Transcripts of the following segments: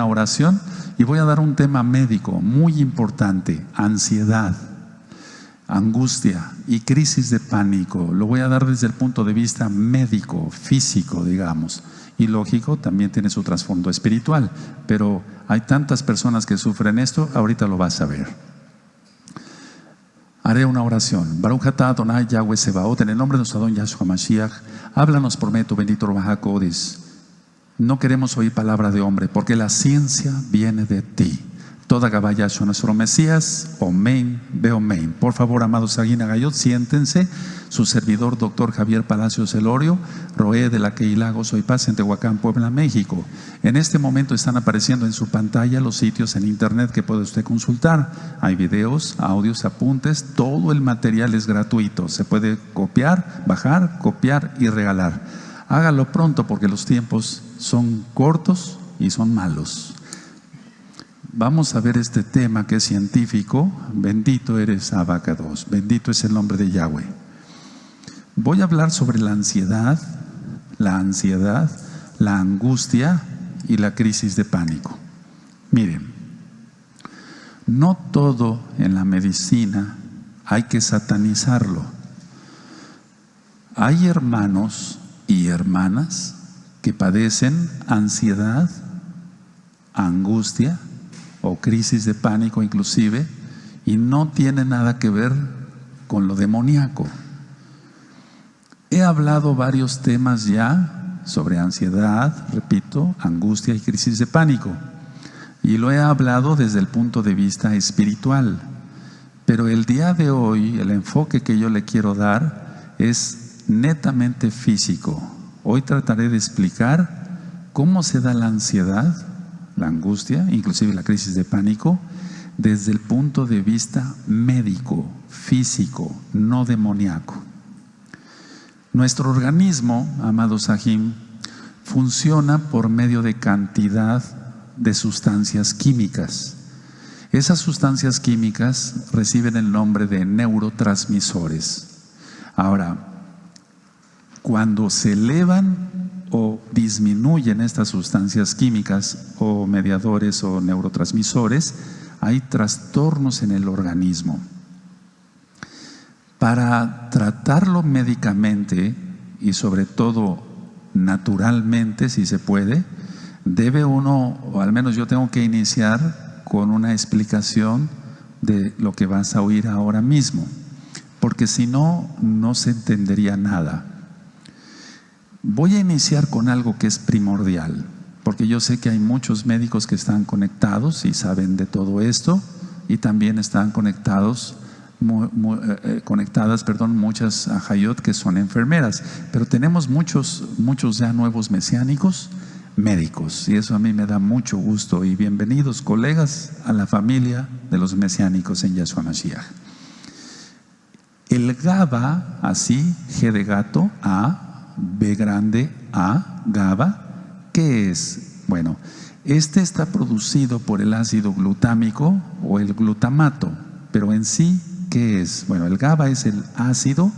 oración y voy a dar un tema médico muy importante: ansiedad, angustia y crisis de pánico. Lo voy a dar desde el punto de vista médico, físico, digamos, y lógico, también tiene su trasfondo espiritual, pero hay tantas personas que sufren esto. Ahorita lo vas a ver. Haré una oración. Baruch atah Adonai Yahweh Sebaot, en el nombre de nuestro Adón Yahshua Mashiach, háblanos por medio de tu bendito Ruach HaKodesh. No queremos oír palabra de hombre, porque la ciencia viene de ti. Toda Gabá Yahshua nuestro Mesías, Omen, Beomen. Por favor, amados Aguina Gayot, siéntense. Su servidor, doctor Javier Palacios Elorio, Roé de la Keilah Gozo y Paz en Tehuacán, Puebla, México. En este momento están apareciendo en su pantalla los sitios en internet que puede usted consultar. Hay videos, audios, apuntes, todo el material es gratuito. Se puede copiar, bajar, copiar y regalar. Hágalo pronto porque los tiempos son cortos y son malos. Vamos a ver este tema que es científico. Bendito eres, Abacados. Bendito es el nombre de Yahweh. Voy a hablar sobre la ansiedad, la angustia y la crisis de pánico. Miren, no todo en la medicina hay que satanizarlo. Hay hermanos y hermanas que padecen ansiedad, angustia o crisis de pánico inclusive, y no tiene nada que ver con lo demoníaco. He hablado varios temas ya sobre ansiedad, repito, angustia y crisis de pánico, y lo he hablado desde el punto de vista espiritual, pero el día de hoy el enfoque que yo le quiero dar es netamente físico. Hoy trataré de explicar cómo se da la ansiedad, la angustia, inclusive la crisis de pánico, desde el punto de vista médico, físico, no demoníaco. Nuestro organismo, amados Sahim, funciona por medio de cantidad de sustancias químicas. Esas sustancias químicas reciben el nombre de neurotransmisores. Ahora, cuando se elevan o disminuyen estas sustancias químicas o mediadores o neurotransmisores, hay trastornos en el organismo. Para tratarlo médicamente y sobre todo naturalmente, si se puede, debe uno, o al menos yo tengo que iniciar con una explicación de lo que vas a oír ahora mismo, porque si no, no se entendería nada. Voy a iniciar con algo que es primordial, porque yo sé que hay muchos médicos que están conectados y saben de todo esto, y también están conectadas, muchas ajayot que son enfermeras, pero tenemos muchos ya nuevos mesiánicos médicos, y eso a mí me da mucho gusto. Y bienvenidos, colegas, a la familia de los mesiánicos en Yahshua Mashiach. El GABA, así, G de gato, A, B grande, A, GABA, ¿qué es? Bueno, este está producido por el ácido glutámico o el glutamato, pero en sí, ¿qué es? Bueno, el GABA es el ácido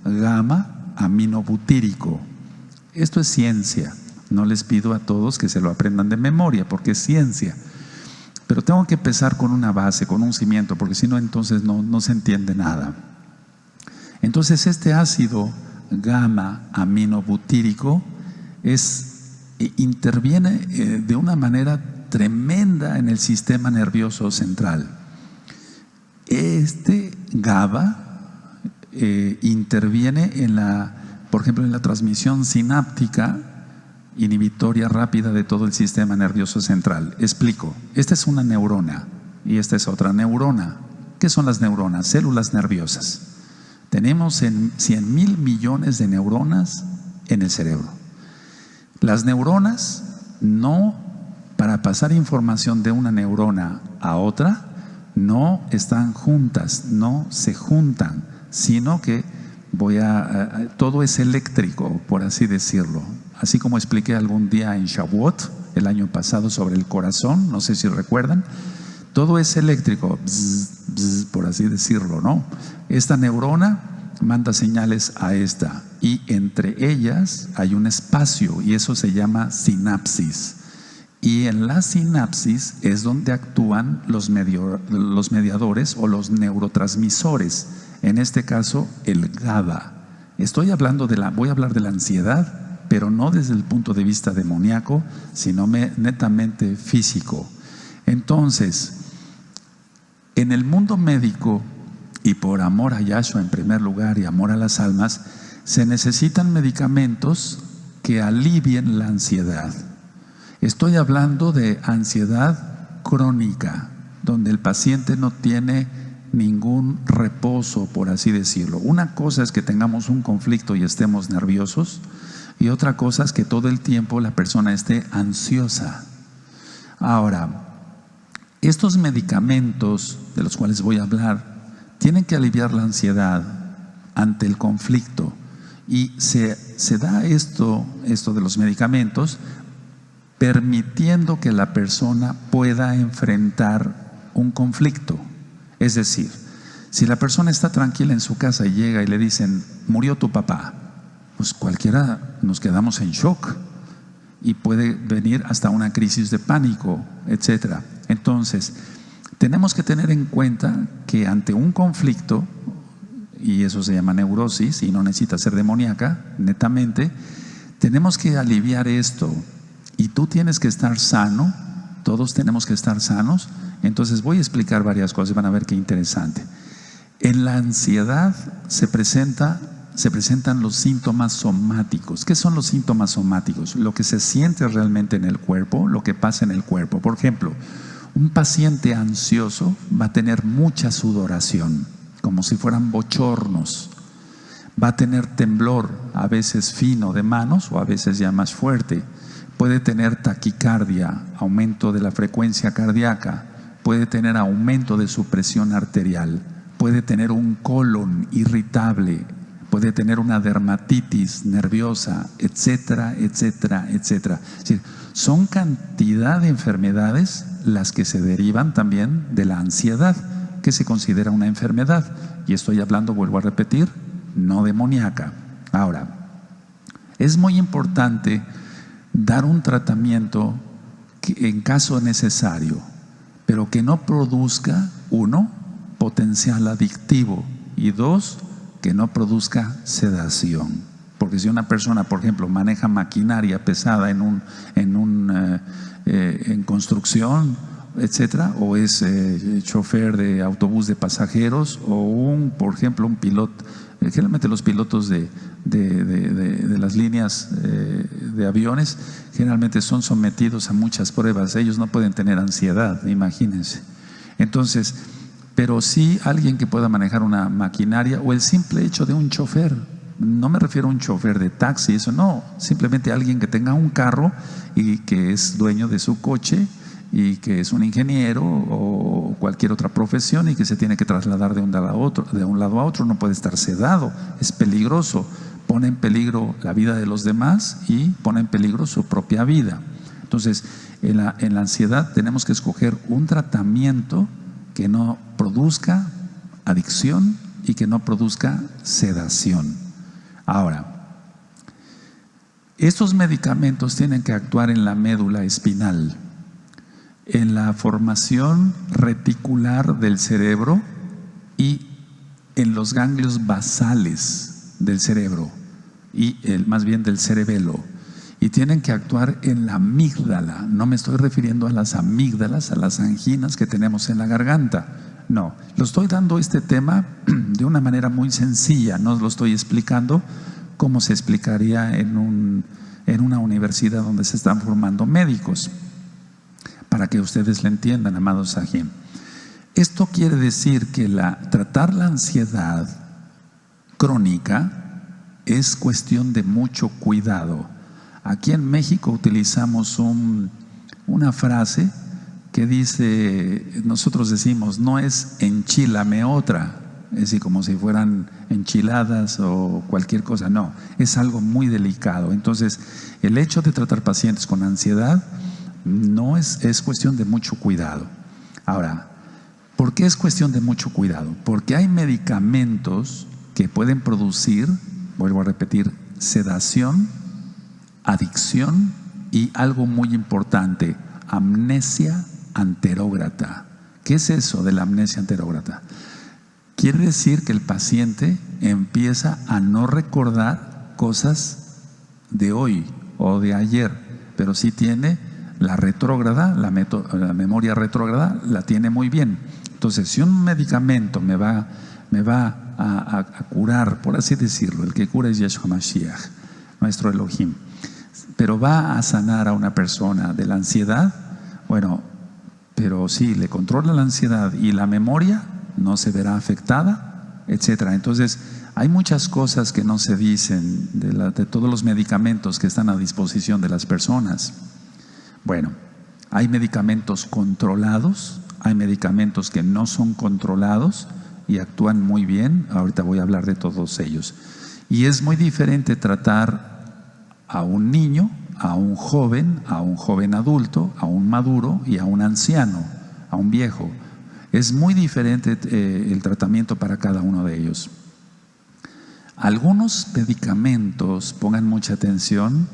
gamma aminobutírico. Esto es ciencia. No les pido a todos que se lo aprendan de memoria, porque es ciencia. Pero tengo que empezar con una base, con un cimiento, porque si no, entonces no se entiende nada. Entonces, este ácido gamma aminobutírico interviene de una manera tremenda en el sistema nervioso central. Este GABA interviene por ejemplo, en la transmisión sináptica inhibitoria rápida de todo el sistema nervioso central. Explico. Esta es una neurona y esta es otra neurona. ¿Qué son las neuronas? Células nerviosas. Tenemos 100,000 millones de neuronas en el cerebro. Las neuronas, no, para pasar información de una neurona a otra, no están juntas, no se juntan, sino que todo es eléctrico, por así decirlo. Así como expliqué algún día en Shavuot, el año pasado, sobre el corazón, no sé si recuerdan, todo es eléctrico, bzz, bzz, por así decirlo, ¿no? Esta neurona manda señales a esta, y entre ellas hay un espacio, y eso se llama sinapsis. Y en la sinapsis es donde actúan los mediadores o los neurotransmisores. En este caso, el GABA. Voy a hablar de la ansiedad, pero no desde el punto de vista demoníaco, sino netamente físico. Entonces, en el mundo médico, y por amor a Yahshua en primer lugar y amor a las almas, se necesitan medicamentos que alivien la ansiedad. Estoy hablando de ansiedad crónica, donde el paciente no tiene ningún reposo, por así decirlo. Una cosa es que tengamos un conflicto y estemos nerviosos, y otra cosa es que todo el tiempo la persona esté ansiosa. Ahora, estos medicamentos de los cuales voy a hablar tienen que aliviar la ansiedad ante el conflicto, y se da esto de los medicamentos permitiendo que la persona pueda enfrentar un conflicto. Es decir, si la persona está tranquila en su casa y llega y le dicen, murió tu papá, pues cualquiera nos quedamos en shock y puede venir hasta una crisis de pánico, etc. Entonces, tenemos que tener en cuenta que ante un conflicto, y eso se llama neurosis y no necesita ser demoníaca, netamente, tenemos que aliviar esto. Y tú tienes que estar sano, todos tenemos que estar sanos. Entonces voy a explicar varias cosas y van a ver qué interesante. En la ansiedad se presentan los síntomas somáticos. ¿Qué son los síntomas somáticos? Lo que se siente realmente en el cuerpo, lo que pasa en el cuerpo. Por ejemplo, un paciente ansioso va a tener mucha sudoración, como si fueran bochornos. Va a tener temblor, a veces fino de manos o a veces ya más fuerte. Puede tener taquicardia, aumento de la frecuencia cardíaca, puede tener aumento de su presión arterial, puede tener un colon irritable, puede tener una dermatitis nerviosa, etcétera, etcétera, etcétera. Es decir, son cantidad de enfermedades las que se derivan también de la ansiedad, que se considera una enfermedad. Y estoy hablando, vuelvo a repetir, no demoníaca. Ahora, es muy importante dar un tratamiento en caso necesario, pero que no produzca, uno, potencial adictivo, y dos, que no produzca sedación. Porque si una persona, por ejemplo, maneja maquinaria pesada en construcción, etcétera, o es chofer de autobús de pasajeros, o por ejemplo, un piloto. Generalmente los pilotos de las líneas de aviones generalmente son sometidos a muchas pruebas. Ellos no pueden tener ansiedad, imagínense. Entonces, pero sí alguien que pueda manejar una maquinaria, o el simple hecho de un chofer. No me refiero a un chofer de taxi, eso no. Simplemente alguien que tenga un carro y que es dueño de su coche, y que es un ingeniero o cualquier otra profesión y que se tiene que trasladar de un lado a otro, no puede estar sedado, es peligroso, pone en peligro la vida de los demás y pone en peligro su propia vida. Entonces, en la ansiedad tenemos que escoger un tratamiento que no produzca adicción y que no produzca sedación. Ahora, estos medicamentos tienen que actuar en la médula espinal, en la formación reticular del cerebro y en los ganglios basales del cerebro y más bien del cerebelo, y tienen que actuar en la amígdala. No me estoy refiriendo a las amígdalas, a las anginas que tenemos en la garganta. No, lo estoy dando este tema de una manera muy sencilla, no lo estoy explicando como se explicaría en una universidad donde se están formando médicos, para que ustedes lo entiendan, amados Sahim. Esto quiere decir que tratar la ansiedad crónica es cuestión de mucho cuidado. Aquí en México utilizamos una frase que dice, nosotros decimos, no es enchílame otra, es decir, como si fueran enchiladas o cualquier cosa. No, es algo muy delicado. Entonces, el hecho de tratar pacientes con ansiedad no es cuestión de mucho cuidado. Ahora, ¿por qué es cuestión de mucho cuidado? Porque hay medicamentos que pueden producir, vuelvo a repetir, sedación, adicción y algo muy importante, amnesia anterógrata. ¿Qué es eso de la amnesia anterógrata? Quiere decir que el paciente empieza a no recordar cosas de hoy o de ayer, pero sí tiene la retrógrada, la memoria retrógrada la tiene muy bien. Entonces, si un medicamento me va a curar, por así decirlo, el que cura es Yeshua Mashiach, nuestro Elohim, pero va a sanar a una persona de la ansiedad, bueno, pero sí, le controla la ansiedad y la memoria no se verá afectada, etcétera. Entonces, hay muchas cosas que no se dicen de todos los medicamentos que están a disposición de las personas. Bueno, hay medicamentos controlados, hay medicamentos que no son controlados y actúan muy bien. Ahorita voy a hablar de todos ellos. Y es muy diferente tratar a un niño, a un joven adulto, a un maduro y a un anciano, a un viejo. Es muy diferente el tratamiento para cada uno de ellos. Algunos medicamentos, pongan mucha atención,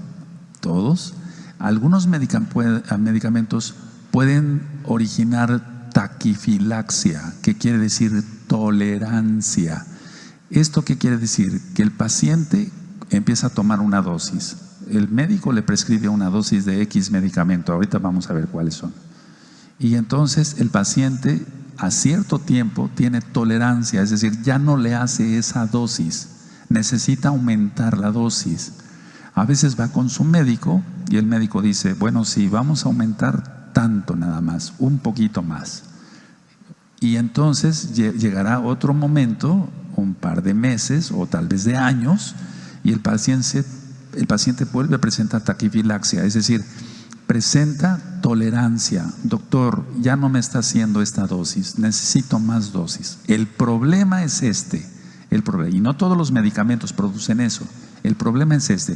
todos, algunos medicamentos pueden originar taquifilaxia, que quiere decir tolerancia. ¿Esto qué quiere decir? Que el paciente empieza a tomar una dosis. El médico le prescribe una dosis de X medicamento, ahorita vamos a ver cuáles son. Y entonces el paciente a cierto tiempo tiene tolerancia, es decir, ya no le hace esa dosis, necesita aumentar la dosis. A veces va con su médico y el médico dice, bueno, sí, vamos a aumentar tanto nada más, un poquito más. Y entonces llegará otro momento, un par de meses o tal vez de años, y el paciente vuelve a presentar taquifilaxia, es decir, presenta tolerancia. Doctor, ya no me está haciendo esta dosis, necesito más dosis. El problema es y no todos los medicamentos producen eso. El problema es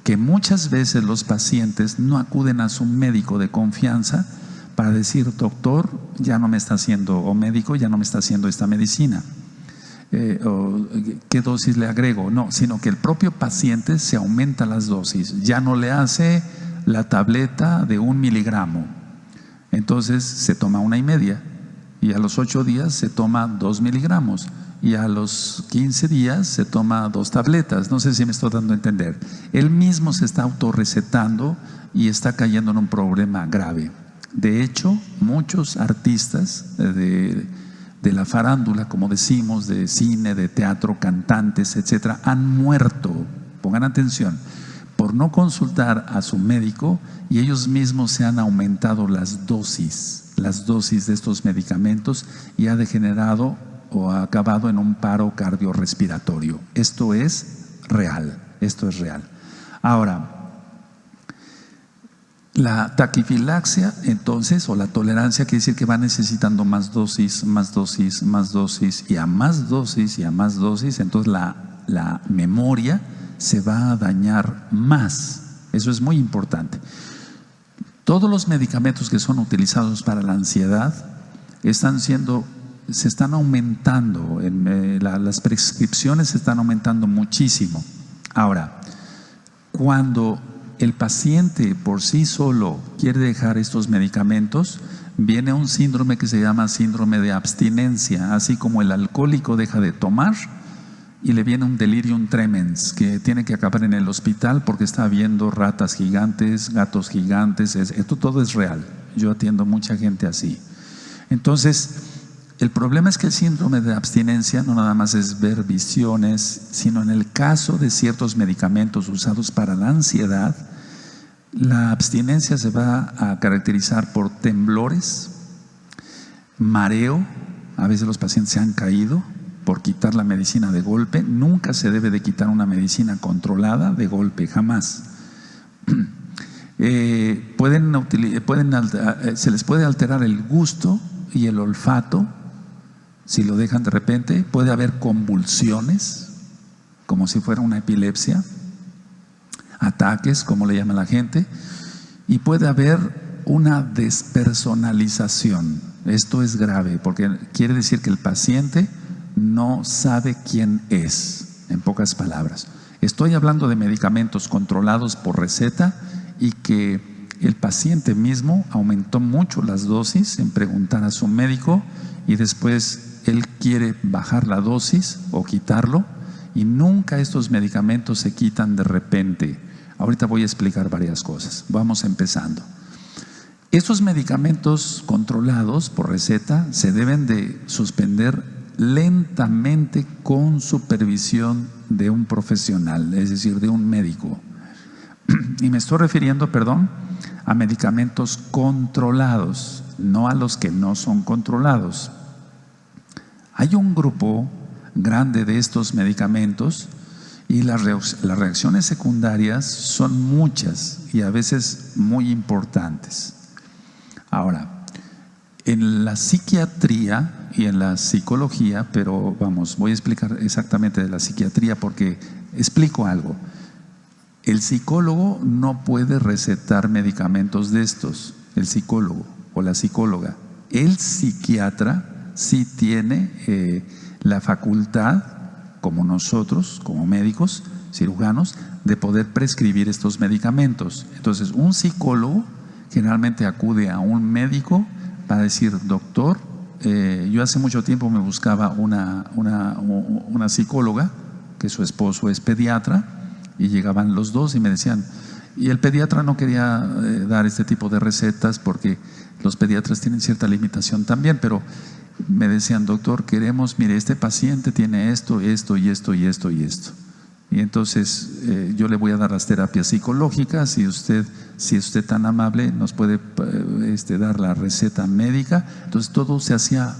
que muchas veces los pacientes no acuden a su médico de confianza para decir, doctor, ya no me está haciendo, o médico, ya no me está haciendo esta medicina. O ¿qué dosis le agrego? No, sino que el propio paciente se aumenta las dosis, ya no le hace la tableta de 1 miligramo, entonces se toma 1,5 y a los 8 días se toma 2 miligramos y a los 15 días se toma 2 tabletas. No sé si me estoy dando a entender. Él mismo se está autorrecetando y está cayendo en un problema grave. De hecho, muchos artistas de la farándula, como decimos, de cine, de teatro, cantantes, etcétera, han muerto, pongan atención, por no consultar a su médico, y ellos mismos se han aumentado las dosis de estos medicamentos y ha degenerado o ha acabado en un paro cardiorrespiratorio. Esto es real. Ahora, la taquifilaxia, entonces, o la tolerancia, quiere decir que va necesitando más dosis, y a más dosis, entonces la memoria se va a dañar más. Eso es muy importante. Todos los medicamentos que son utilizados para la ansiedad se están aumentando, las prescripciones se están aumentando muchísimo. Ahora, cuando el paciente por sí solo quiere dejar estos medicamentos, viene un síndrome que se llama síndrome de abstinencia, así como el alcohólico deja de tomar y le viene un delirium tremens que tiene que acabar en el hospital porque está viendo ratas gigantes, gatos gigantes. Esto todo es real. Yo atiendo mucha gente así. Entonces, el problema es que el síndrome de abstinencia no nada más es ver visiones, sino en el caso de ciertos medicamentos usados para la ansiedad, la abstinencia se va a caracterizar por temblores, mareo. A veces los pacientes se han caído por quitar la medicina de golpe. Nunca se debe de quitar una medicina controlada de golpe, jamás. Se les puede alterar el gusto y el olfato si lo dejan de repente. Puede haber convulsiones, como si fuera una epilepsia, ataques, como le llama la gente, y puede haber una despersonalización. Esto es grave porque quiere decir que el paciente no sabe quién es, en pocas palabras. Estoy hablando de medicamentos controlados por receta y que el paciente mismo aumentó mucho las dosis en preguntar a su médico y después él quiere bajar la dosis o quitarlo, y nunca estos medicamentos se quitan de repente. Ahorita voy a explicar varias cosas. Vamos empezando. Estos medicamentos controlados por receta se deben de suspender lentamente con supervisión de un profesional, es decir, de un médico. Y me estoy refiriendo, a medicamentos controlados, no a los que no son controlados. Hay un grupo grande de estos medicamentos y las reacciones secundarias son muchas y a veces muy importantes. Ahora, en la psiquiatría y en la psicología, pero voy a explicar exactamente de la psiquiatría porque explico algo. El psicólogo no puede recetar medicamentos de estos, el psicólogo o la psicóloga. El psiquiatra sí tiene la facultad, como nosotros, como médicos, cirujanos, de poder prescribir estos medicamentos. Entonces, un psicólogo generalmente acude a un médico para decir: doctor, yo hace mucho tiempo me buscaba una psicóloga, que su esposo es pediatra, y llegaban los dos y me decían, y el pediatra no quería dar este tipo de recetas porque los pediatras tienen cierta limitación también, pero me decían: doctor, queremos, mire, este paciente tiene esto, esto y esto y esto y esto. Y entonces yo le voy a dar las terapias psicológicas, si usted tan amable nos puede dar la receta médica. Entonces todo se hacía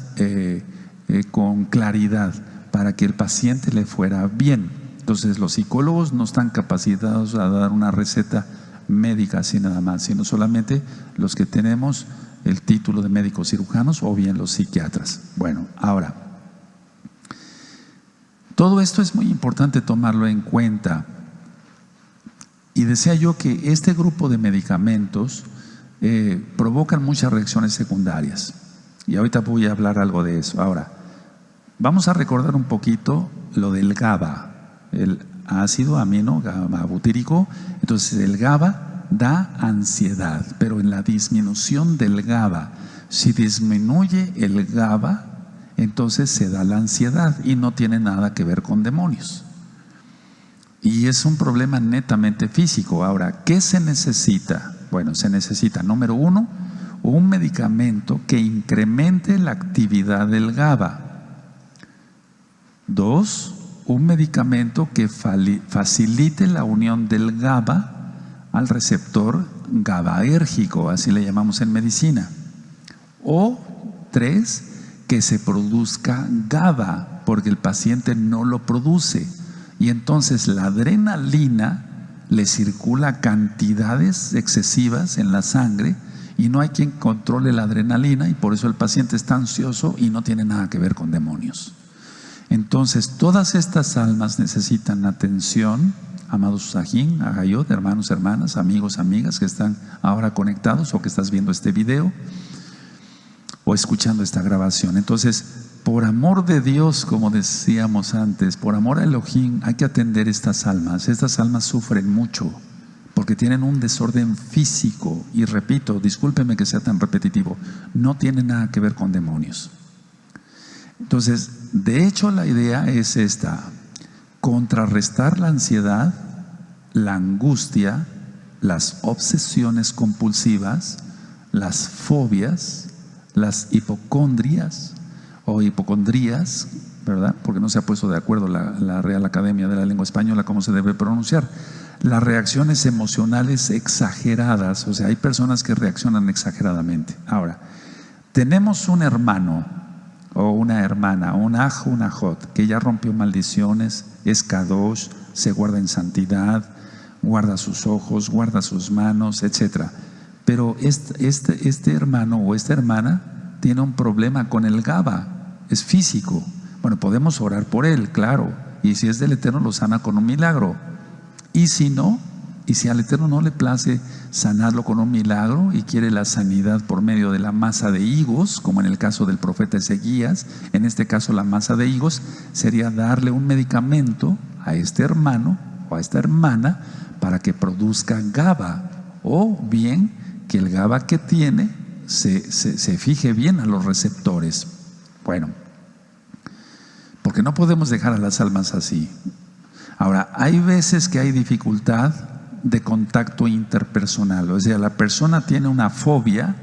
con claridad para que el paciente le fuera bien. Entonces los psicólogos no están capacitados a dar una receta médica así nada más, sino solamente los que tenemos el título de médicos cirujanos o bien los psiquiatras. Bueno, ahora, todo esto es muy importante tomarlo en cuenta. Y decía yo que este grupo de medicamentos provocan muchas reacciones secundarias. Y ahorita voy a hablar algo de eso. Ahora, vamos a recordar un poquito lo del GABA, el ácido amino GABA-butírico. Entonces el GABA da ansiedad, pero en la disminución del GABA, si disminuye el GABA, entonces se da la ansiedad y no tiene nada que ver con demonios. Y es un problema netamente físico. Ahora, ¿qué se necesita? Bueno, se necesita, número uno, un medicamento que incremente la actividad del GABA. Dos, un medicamento que facilite la unión del GABA al receptor GABAérgico, así le llamamos en medicina. O tres, que se produzca GABA, porque el paciente no lo produce. Y entonces la adrenalina le circula cantidades excesivas en la sangre y no hay quien controle la adrenalina, y por eso el paciente está ansioso y no tiene nada que ver con demonios. Entonces todas estas almas necesitan atención, amados Sajín, Agayot, hermanos, hermanas, amigos, amigas que están ahora conectados o que estás viendo este video o escuchando esta grabación. Entonces, por amor de Dios, como decíamos antes, por amor a Elohim, hay que atender estas almas. Estas almas sufren mucho porque tienen un desorden físico, y repito, discúlpeme que sea tan repetitivo, no tiene nada que ver con demonios. Entonces, de hecho, la idea es esta: contrarrestar la ansiedad, la angustia, las obsesiones compulsivas, las fobias, las hipocondrias o hipocondrías, ¿verdad? Porque no se ha puesto de acuerdo la Real Academia de la Lengua Española cómo se debe pronunciar. Las reacciones emocionales exageradas, o sea, hay personas que reaccionan exageradamente. Ahora, tenemos un hermano o una hermana, un aj, una jot, que ya rompió maldiciones, es kadosh, se guarda en santidad, guarda sus ojos, guarda sus manos, etc. Pero este hermano o esta hermana tiene un problema con el GABA, es físico. Bueno, podemos orar por él, claro, y si es del Eterno lo sana con un milagro. Y si no, y si al Eterno no le place sanarlo con un milagro y quiere la sanidad por medio de la masa de higos, como en el caso del profeta Ezequías, en este caso la masa de higos sería darle un medicamento a este hermano o a esta hermana para que produzca GABA, o bien que el GABA que tiene se fije bien a los receptores. Bueno, porque no podemos dejar a las almas así. Ahora, hay veces que hay dificultad de contacto interpersonal, o sea, la persona tiene una fobia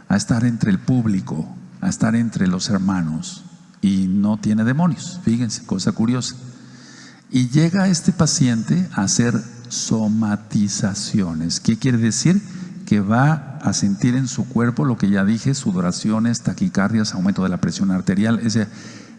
a estar entre el público, a estar entre los hermanos, y no tiene demonios. Fíjense, cosa curiosa. Y llega este paciente a hacer somatizaciones. ¿Qué quiere decir? Que va a sentir en su cuerpo lo que ya dije: sudoraciones, taquicardias, aumento de la presión arterial. O sea,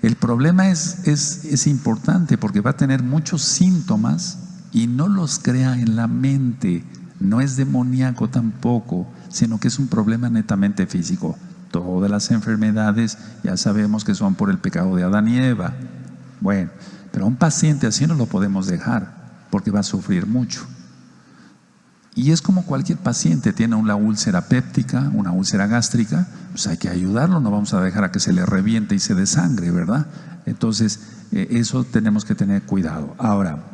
el problema es importante porque va a tener muchos síntomas y no los crea en la mente. No es demoníaco tampoco, sino que es un problema netamente físico. Todas las enfermedades ya sabemos que son por el pecado de Adán y Eva. Bueno, pero a un paciente así no lo podemos dejar porque va a sufrir mucho. Y es como cualquier paciente, tiene una úlcera péptica, una úlcera gástrica, pues hay que ayudarlo, no vamos a dejar a que se le reviente y se desangre, ¿verdad? Entonces, eso tenemos que tener cuidado. Ahora,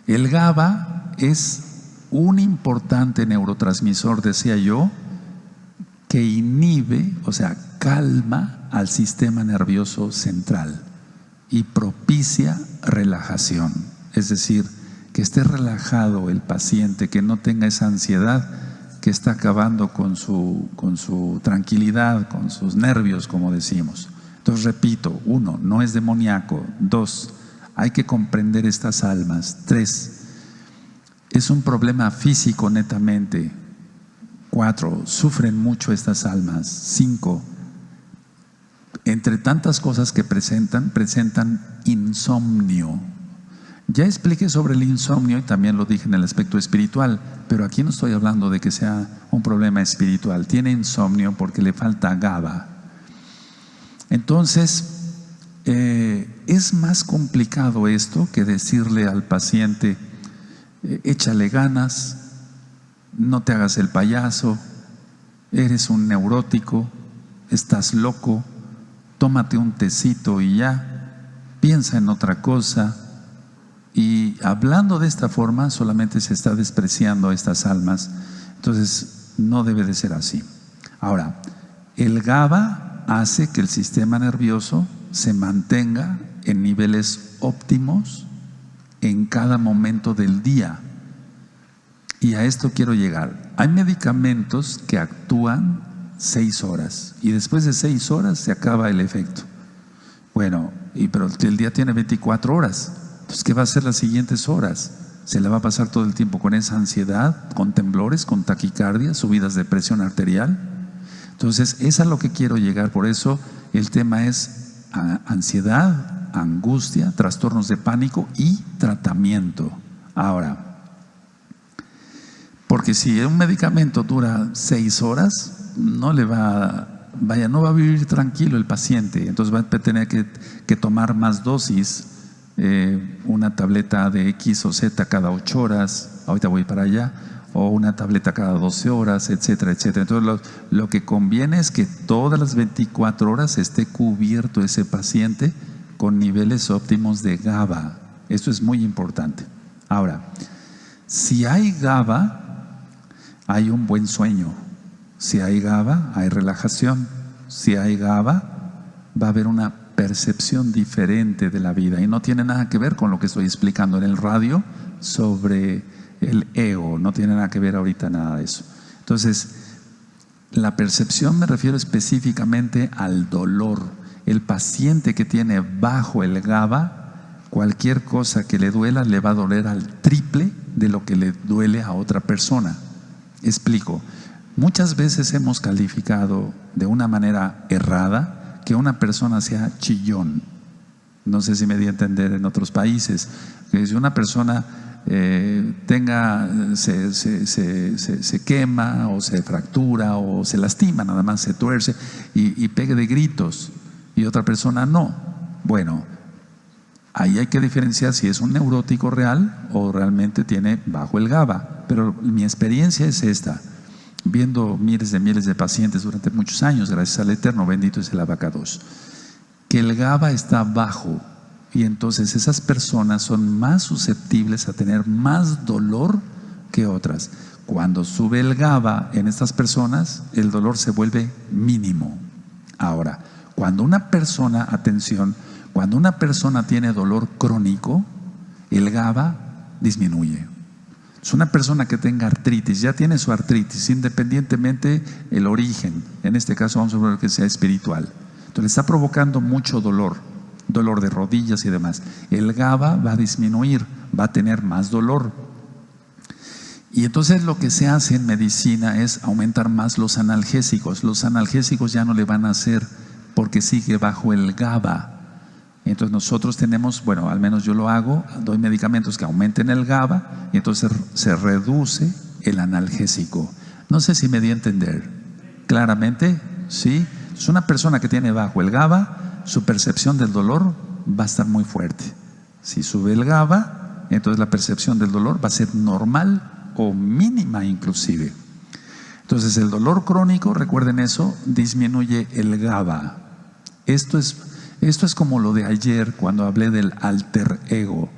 el GABA es un importante neurotransmisor, decía yo, que inhibe, o sea, calma al sistema nervioso central y propicia relajación. Es decir, que esté relajado el paciente, que no tenga esa ansiedad que está acabando con su tranquilidad, con sus nervios, como decimos. Entonces, repito: 1, no es demoníaco. 2, hay que comprender estas almas. 3, es un problema físico netamente. 4, sufren mucho estas almas. 5, entre tantas cosas que presentan insomnio. Ya expliqué sobre el insomnio y también lo dije en el aspecto espiritual, pero aquí no estoy hablando de que sea un problema espiritual. Tiene insomnio porque le falta GABA. Entonces, es más complicado esto que decirle al paciente: échale ganas, no te hagas el payaso, eres un neurótico, estás loco, tómate un tecito y ya, piensa en otra cosa. Y hablando de esta forma solamente se está despreciando a estas almas. Entonces no debe de ser así. Ahora, el GABA hace que el sistema nervioso se mantenga en niveles óptimos en cada momento del día. Y a esto quiero llegar. Hay medicamentos que actúan 6 horas y después de 6 horas se acaba el efecto. Bueno, pero el día tiene 24 horas. Entonces, ¿qué va a hacer las siguientes horas? Se la va a pasar todo el tiempo con esa ansiedad, con temblores, con taquicardia, subidas de presión arterial. Entonces, es a lo que quiero llegar. Por eso el tema es ansiedad, angustia, trastornos de pánico y tratamiento. Ahora, porque si un medicamento dura 6 horas, no va a vivir tranquilo el paciente. Entonces va a tener que tomar más dosis. Una tableta de X o Z cada 8 horas, ahorita voy para allá, o una tableta cada 12 horas, etcétera, etcétera. Entonces lo que conviene es que todas las 24 horas esté cubierto ese paciente con niveles óptimos de GABA. Esto es muy importante. Ahora, si hay GABA, hay un buen sueño. Si hay GABA, hay relajación. Si hay GABA, va a haber una percepción diferente de la vida y no tiene nada que ver con lo que estoy explicando en el radio sobre el ego. No tiene nada que ver ahorita nada de eso. Entonces, la percepción me refiero específicamente al dolor. El paciente que tiene bajo el GABA, cualquier cosa que le duela le va a doler al triple de lo que le duele a otra persona. Explico. Muchas veces hemos calificado de una manera errada que una persona sea chillón. No sé si me di a entender en otros países. Que si una persona se quema o se fractura o se lastima, nada más se tuerce y pegue de gritos, y otra persona no. Bueno, ahí hay que diferenciar si es un neurótico real o realmente tiene bajo el GABA. Pero mi experiencia es esta, viendo miles de pacientes durante muchos años, gracias al Eterno, bendito es el abacados, que el GABA está bajo, y entonces esas personas son más susceptibles a tener más dolor que otras. Cuando sube el GABA en estas personas, el dolor se vuelve mínimo. Ahora, cuando una persona, atención, cuando una persona tiene dolor crónico, el GABA disminuye. Es una persona que tenga artritis, ya tiene su artritis, independientemente el origen. En este caso vamos a ver que sea espiritual. Entonces está provocando mucho dolor, dolor de rodillas y demás. El GABA va a disminuir, va a tener más dolor. Y entonces lo que se hace en medicina es aumentar más los analgésicos. Los analgésicos ya no le van a hacer porque sigue bajo el GABA. Entonces nosotros tenemos, bueno, al menos yo lo hago, doy medicamentos que aumenten el GABA y entonces se reduce el analgésico. No sé si me di a entender claramente, ¿sí? Es una persona que tiene bajo el GABA, su percepción del dolor va a estar muy fuerte. Si sube el GABA, entonces la percepción del dolor va a ser normal o mínima inclusive. Entonces el dolor crónico, recuerden eso, disminuye el GABA. Esto es como lo de ayer cuando hablé del alter ego.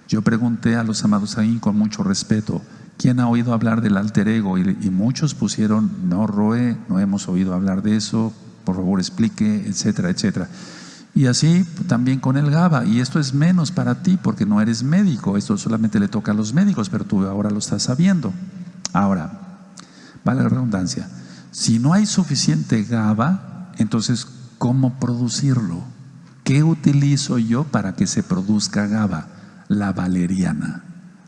Yo pregunté a los amados ahí con mucho respeto, ¿quién ha oído hablar del alter ego? Y muchos pusieron, no, Roe, no hemos oído hablar de eso, por favor explique, etcétera, etcétera. Y así también con el GABA. Y esto es menos para ti porque no eres médico, esto solamente le toca a los médicos, pero tú ahora lo estás sabiendo. Ahora, vale la redundancia, si no hay suficiente GABA, entonces ¿cómo producirlo? ¿Qué utilizo yo para que se produzca GABA? La valeriana.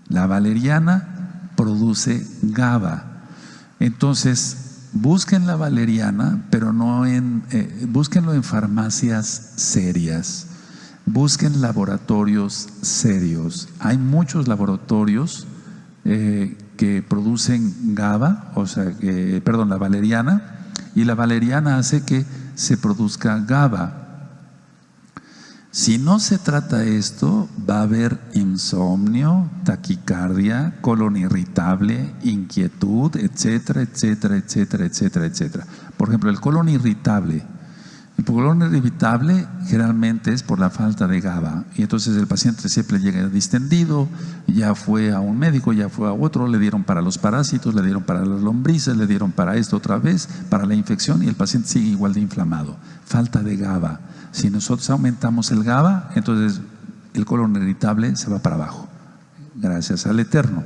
La valeriana produce GABA. Entonces, busquen la valeriana, pero no búsquenlo en farmacias serias. Busquen laboratorios serios. Hay muchos laboratorios que producen GABA, la valeriana, y la valeriana hace que se produzca GABA. Si no se trata esto, va a haber insomnio, taquicardia, colon irritable, inquietud, etcétera, etcétera, etcétera, etcétera, etcétera. Por ejemplo, el colon irritable generalmente es por la falta de GABA. Y entonces el paciente siempre llega distendido, ya fue a un médico, ya fue a otro, le dieron para los parásitos, le dieron para las lombrices, le dieron para esto otra vez, para la infección, y el paciente sigue igual de inflamado. Falta de GABA. Si nosotros aumentamos el GABA, entonces el colon irritable se va para abajo, gracias al Eterno.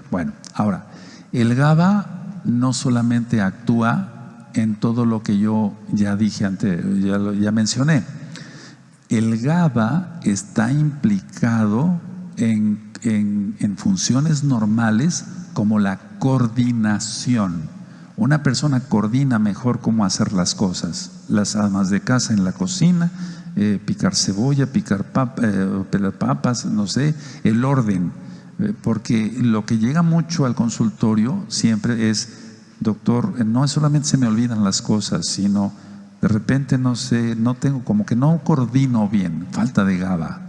Bueno, ahora, el GABA no solamente actúa en todo lo que yo ya dije antes, ya mencioné. El GABA está implicado en funciones normales como la coordinación. Una persona coordina mejor cómo hacer las cosas. Las amas de casa en la cocina, picar cebolla, pelar papas, no sé, el orden. Porque lo que llega mucho al consultorio siempre es, doctor, no solamente se me olvidan las cosas, sino de repente no sé, no tengo, como que no coordino bien, falta de GABA.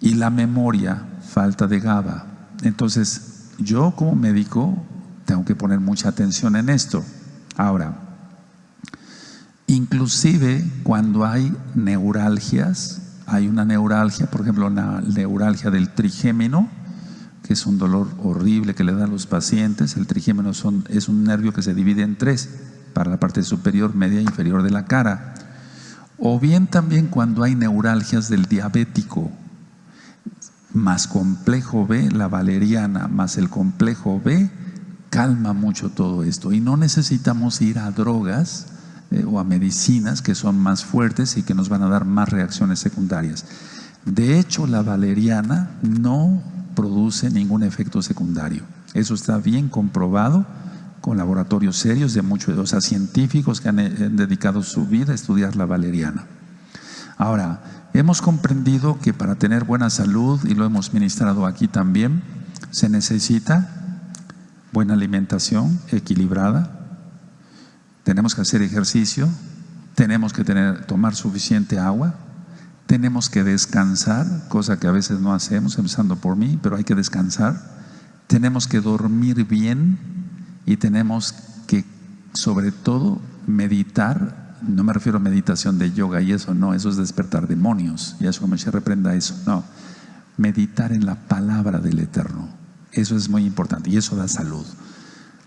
Y la memoria, falta de GABA. Entonces, yo como médico tengo que poner mucha atención en esto. Ahora, inclusive cuando hay neuralgias, hay una neuralgia, por ejemplo, la neuralgia del trigémino, que es un dolor horrible que le dan a los pacientes. El trigémino es un nervio que se divide en tres, para la parte superior, media e inferior de la cara. O bien también cuando hay neuralgias del diabético, más complejo B, la valeriana, más el complejo B, calma mucho todo esto. Y no necesitamos ir a drogas o a medicinas que son más fuertes y que nos van a dar más reacciones secundarias. De hecho, la valeriana no produce ningún efecto secundario. Eso está bien comprobado con laboratorios serios de muchos, científicos que han dedicado su vida a estudiar la valeriana. Ahora, hemos comprendido que para tener buena salud, y lo hemos ministrado aquí también, se necesita buena alimentación equilibrada, tenemos que hacer ejercicio, tenemos que tomar suficiente agua, tenemos que descansar, cosa que a veces no hacemos, empezando por mí, pero hay que descansar. Tenemos que dormir bien y tenemos que, sobre todo, meditar. No me refiero a meditación de yoga y eso, no, eso es despertar demonios. Y eso, como se reprenda eso, no. Meditar en la palabra del Eterno. Eso es muy importante y eso da salud.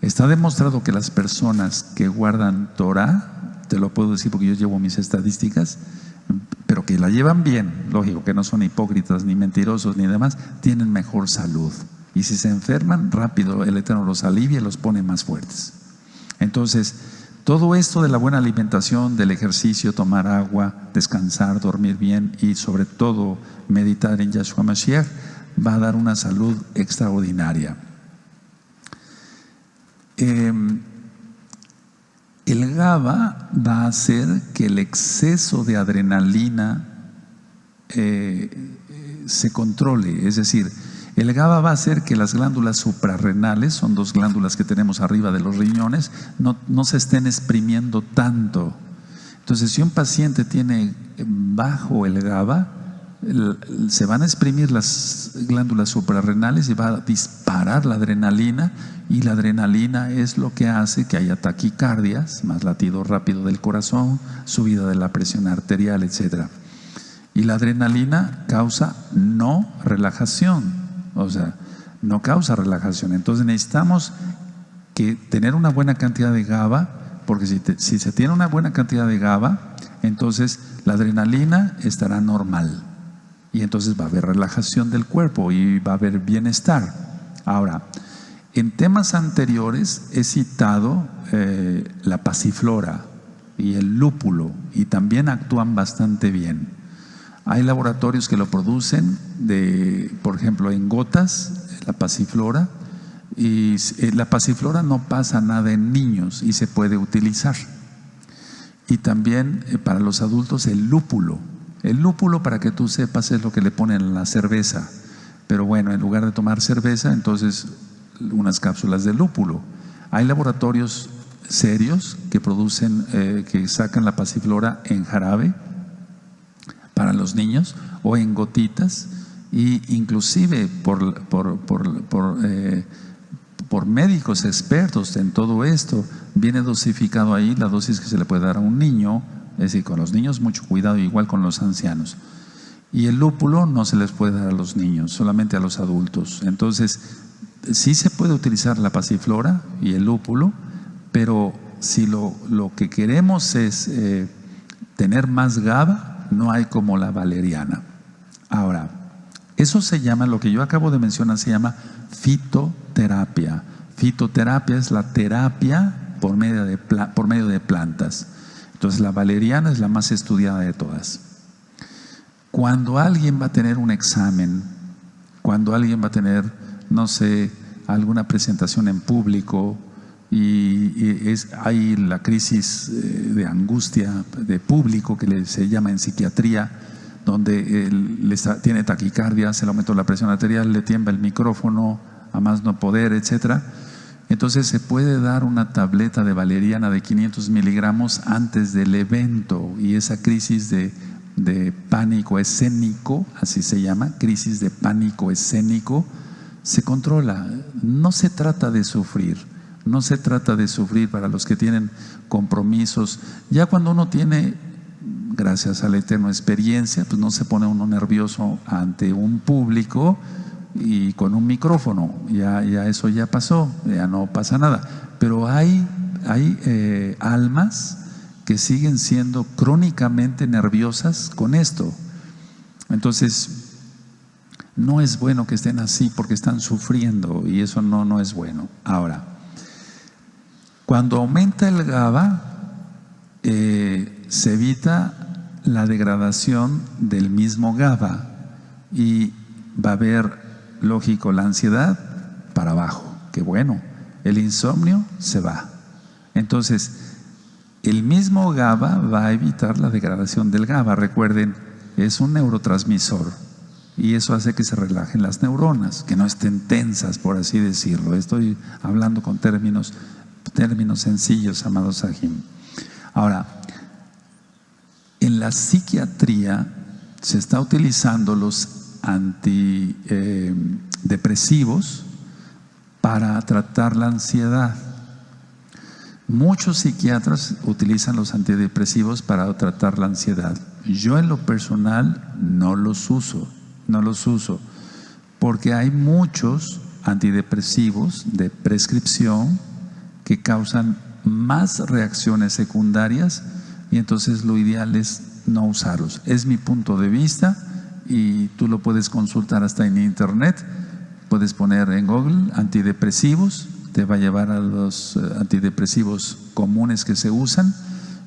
Está demostrado que las personas que guardan Torah, te lo puedo decir porque yo llevo mis estadísticas, pero que la llevan bien, lógico, que no son hipócritas ni mentirosos ni demás, tienen mejor salud. Y si se enferman, rápido el Eterno los alivia y los pone más fuertes. Entonces, todo esto de la buena alimentación, del ejercicio, tomar agua, descansar, dormir bien y sobre todo meditar en Yahshua Mashiach va a dar una salud extraordinaria. El GABA va a hacer que el exceso de adrenalina se controle, es decir, el GABA va a hacer que las glándulas suprarrenales, son dos glándulas que tenemos arriba de los riñones, no se estén exprimiendo tanto. Entonces, si un paciente tiene bajo el GABA, se van a exprimir las glándulas suprarrenales y va a disparar la adrenalina, y la adrenalina es lo que hace que haya taquicardias, más latido rápido del corazón, subida de la presión arterial, etc. Y la adrenalina causa no relajación. O sea, no causa relajación. Entonces necesitamos tener una buena cantidad de GABA, porque si se tiene una buena cantidad de GABA, entonces la adrenalina estará normal y entonces va a haber relajación del cuerpo y va a haber bienestar. Ahora, en temas anteriores he citado la pasiflora y el lúpulo, y también actúan bastante bien. Hay laboratorios que lo producen, por ejemplo, en gotas, la pasiflora, y la pasiflora no pasa nada en niños y se puede utilizar. Y también para los adultos el lúpulo. El lúpulo, para que tú sepas, es lo que le ponen a la cerveza. Pero bueno, en lugar de tomar cerveza, entonces unas cápsulas de lúpulo. Hay laboratorios serios que producen, que sacan la pasiflora en jarabe para los niños o en gotitas, y inclusive por médicos expertos en todo esto viene dosificado ahí la dosis que se le puede dar a un niño. Es decir, con los niños mucho cuidado, igual con los ancianos. Y el lúpulo no se les puede dar a los niños, solamente a los adultos. Entonces sí se puede utilizar la pasiflora y el lúpulo, pero si lo que queremos es tener más GABA, no hay como la valeriana. Ahora, eso se llama, lo que yo acabo de mencionar, se llama fitoterapia. Fitoterapia es la terapia por medio de plantas. Entonces, la valeriana es la más estudiada de todas. Cuando alguien va a tener un examen, cuando alguien va a tener, no sé, alguna presentación en público, hay la crisis de angustia de público que se llama en psiquiatría, donde tiene taquicardia, se le aumentó la presión arterial, le tiembla el micrófono a más no poder, etc. Entonces se puede dar una tableta de valeriana de 500 miligramos antes del evento, y esa crisis de pánico escénico, así se llama, crisis de pánico escénico, se controla. No se trata de sufrir. No se trata de sufrir para los que tienen compromisos. Ya cuando uno tiene, gracias al Eterno, experiencia, pues no se pone uno nervioso ante un público y con un micrófono. Ya eso ya pasó, ya no pasa nada. Pero hay almas que siguen siendo crónicamente nerviosas con esto. Entonces, no es bueno que estén así porque están sufriendo, y eso no es bueno. Ahora, cuando aumenta el GABA, se evita la degradación del mismo GABA y va a haber, lógico, la ansiedad para abajo. Qué bueno, el insomnio se va. Entonces, el mismo GABA va a evitar la degradación del GABA. Recuerden, es un neurotransmisor y eso hace que se relajen las neuronas, que no estén tensas, por así decirlo. Estoy hablando con términos sencillos, amados Sahim. Ahora, en la psiquiatría se está utilizando los antidepresivos para tratar la ansiedad. Muchos psiquiatras utilizan los antidepresivos para tratar la ansiedad. Yo en lo personal no los uso, porque hay muchos antidepresivos de prescripción que causan más reacciones secundarias, y entonces lo ideal es no usarlos. Es mi punto de vista y tú lo puedes consultar hasta en internet. Puedes poner en Google antidepresivos, te va a llevar a los antidepresivos comunes que se usan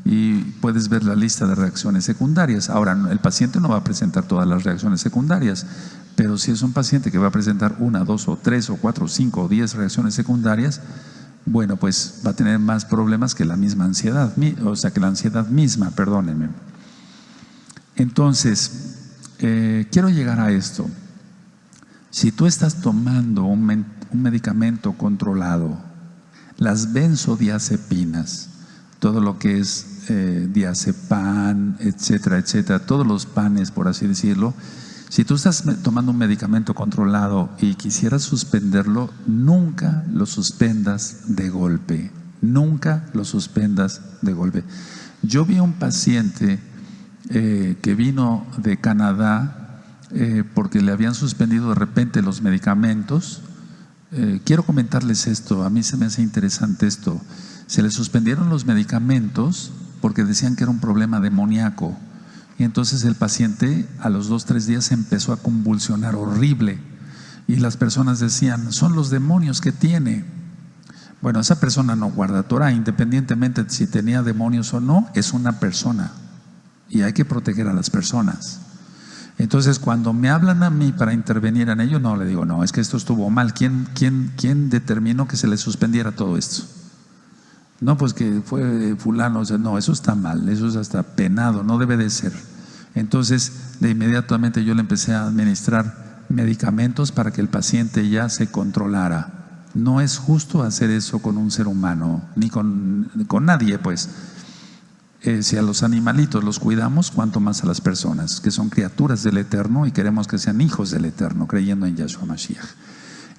y puedes ver la lista de reacciones secundarias. Ahora, el paciente no va a presentar todas las reacciones secundarias, pero si es un paciente que va a presentar 1, 2 o 3 o 4 o 5 o 10 reacciones secundarias, bueno, pues va a tener más problemas que la misma ansiedad, o sea, que la ansiedad misma, perdónenme. Entonces, quiero llegar a esto. Si tú estás tomando un medicamento controlado, las benzodiazepinas, todo lo que es diazepam, etcétera, etcétera, todos los panes, por así decirlo, si tú estás tomando un medicamento controlado y quisieras suspenderlo, nunca lo suspendas de golpe. Nunca lo suspendas de golpe. Yo vi a un paciente que vino de Canadá porque le habían suspendido de repente los medicamentos. Quiero comentarles esto, a mí se me hace interesante esto. Se le suspendieron los medicamentos porque decían que era un problema demoníaco. Y entonces el paciente a los 2 o 3 días empezó a convulsionar horrible. Y las personas decían, son los demonios que tiene. Bueno, esa persona no guarda Torah, independientemente de si tenía demonios o no, es una persona. Y hay que proteger a las personas. Entonces, cuando me hablan a mí para intervenir en ello, no le digo, no, es que esto estuvo mal. ¿Quién determinó que se le suspendiera todo esto? No, pues que fue fulano. O sea, no, eso está mal, eso es hasta penado, no debe de ser. Entonces, de inmediatamente yo le empecé a administrar medicamentos para que el paciente ya se controlara. No es justo hacer eso con un ser humano, ni con nadie, pues. Si a los animalitos los cuidamos, cuanto más a las personas, que son criaturas del Eterno y queremos que sean hijos del Eterno, creyendo en Yahshua Mashiach.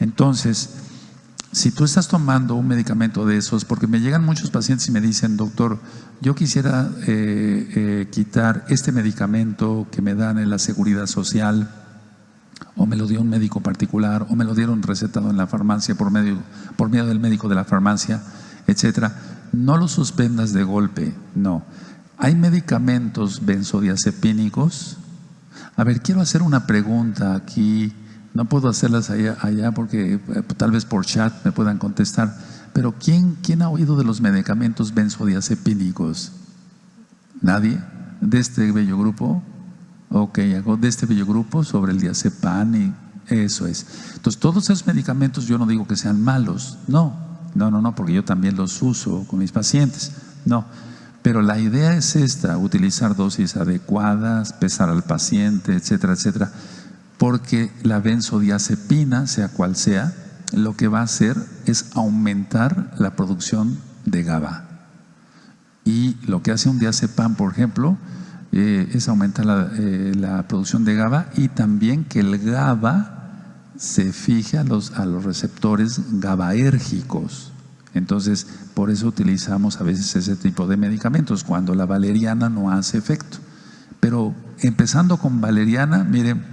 Entonces, si tú estás tomando un medicamento de esos, porque me llegan muchos pacientes y me dicen, doctor, yo quisiera quitar este medicamento que me dan en la Seguridad Social, o me lo dio un médico particular, o me lo dieron recetado en la farmacia por medio del médico de la farmacia, etcétera. No lo suspendas de golpe, no. Hay medicamentos benzodiazepínicos. A ver, quiero hacer una pregunta aquí. No puedo hacerlas allá porque tal vez por chat me puedan contestar. Pero ¿quién ha oído de los medicamentos benzodiazepínicos? ¿Nadie? ¿De este bello grupo? Ok, hago de este bello grupo sobre el diazepam y eso es. Entonces, todos esos medicamentos yo no digo que sean malos, no, porque yo también los uso con mis pacientes, no. Pero la idea es esta, utilizar dosis adecuadas, pesar al paciente, etcétera, etcétera. Porque la benzodiazepina, sea cual sea, lo que va a hacer es aumentar la producción de GABA. Y lo que hace un diazepam, por ejemplo, es aumentar la producción de GABA, y también que el GABA se fije a los receptores GABAérgicos. Entonces, por eso utilizamos a veces ese tipo de medicamentos, cuando la valeriana no hace efecto. Pero empezando con valeriana, miren,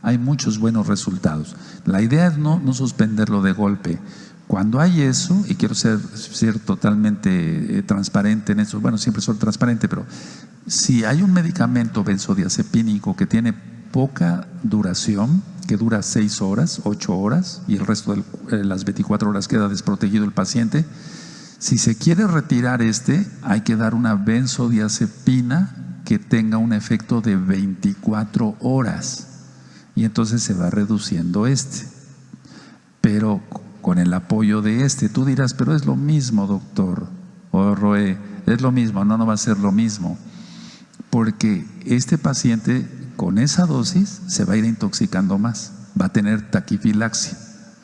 hay muchos buenos resultados. La idea es no suspenderlo de golpe. Cuando hay eso, y quiero ser totalmente transparente en eso, bueno, siempre soy transparente, pero si hay un medicamento benzodiazepínico que tiene poca duración, que dura 6 horas, 8 horas, y el resto de las 24 horas queda desprotegido el paciente, si se quiere retirar hay que dar una benzodiazepina que tenga un efecto de 24 horas. Y entonces se va reduciendo pero con el apoyo de tú dirás, pero es lo mismo, doctor, o Roe, es lo mismo. No va a ser lo mismo, porque este paciente con esa dosis se va a ir intoxicando más, va a tener taquifilaxia,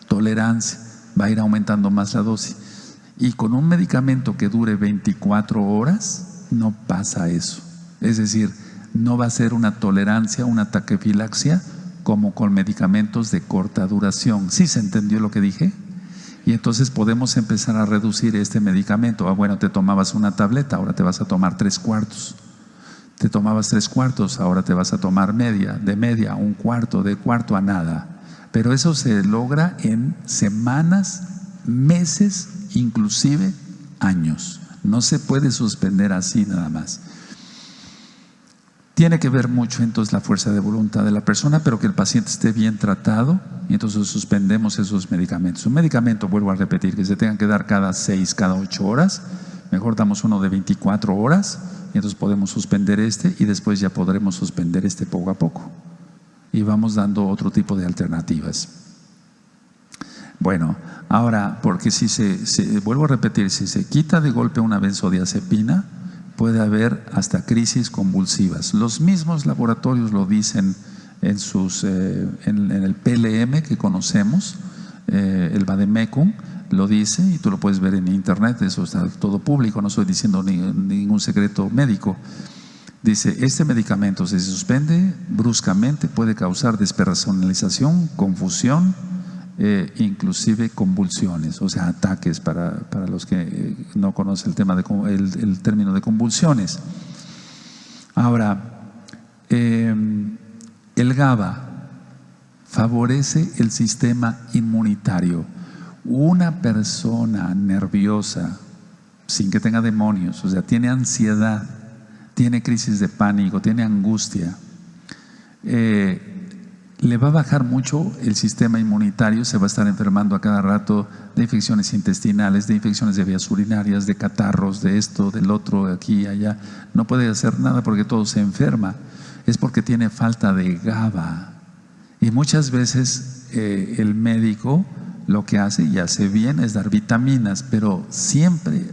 tolerancia, va a ir aumentando más la dosis. Y con un medicamento que dure 24 horas no pasa eso, es decir, no va a ser una tolerancia, una taquifilaxia como con medicamentos de corta duración. ¿Sí se entendió lo que dije? Y entonces podemos empezar a reducir este medicamento. Bueno, te tomabas una tableta, ahora te vas a tomar 3/4. Te tomabas 3/4, ahora te vas a tomar media, de media a 1/4, de cuarto a nada. pero eso se logra en semanas, meses, inclusive años. No se puede suspender así nada más. Tiene que ver mucho entonces la fuerza de voluntad de la persona, pero que el paciente esté bien tratado, y entonces suspendemos esos medicamentos. Un medicamento, vuelvo a repetir, que se tengan que dar cada 6, cada 8 horas, mejor damos uno de 24 horas, y entonces podemos suspender este, y después ya podremos suspender este poco a poco. Y vamos dando otro tipo de alternativas. Bueno, ahora, porque si vuelvo a repetir, si se quita de golpe una benzodiazepina, puede haber hasta crisis convulsivas. Los mismos laboratorios lo dicen en el PLM que conocemos, el Vademecum lo dice, y tú lo puedes ver en internet, eso está todo público, no estoy diciendo ningún secreto médico. Dice, este medicamento, si se suspende bruscamente, puede causar despersonalización, confusión, inclusive convulsiones, o sea, ataques para los que no conocen el tema el término de convulsiones. Ahora, el GABA favorece el sistema inmunitario. Una persona nerviosa, sin que tenga demonios, o sea, tiene ansiedad, tiene crisis de pánico, tiene angustia, le va a bajar mucho el sistema inmunitario, se va a estar enfermando a cada rato de infecciones intestinales, de infecciones de vías urinarias, de catarros, de esto, del otro, aquí y allá. No puede hacer nada porque todo se enferma. Es porque tiene falta de GABA. Y muchas veces el médico lo que hace, y hace bien, es dar vitaminas, pero siempre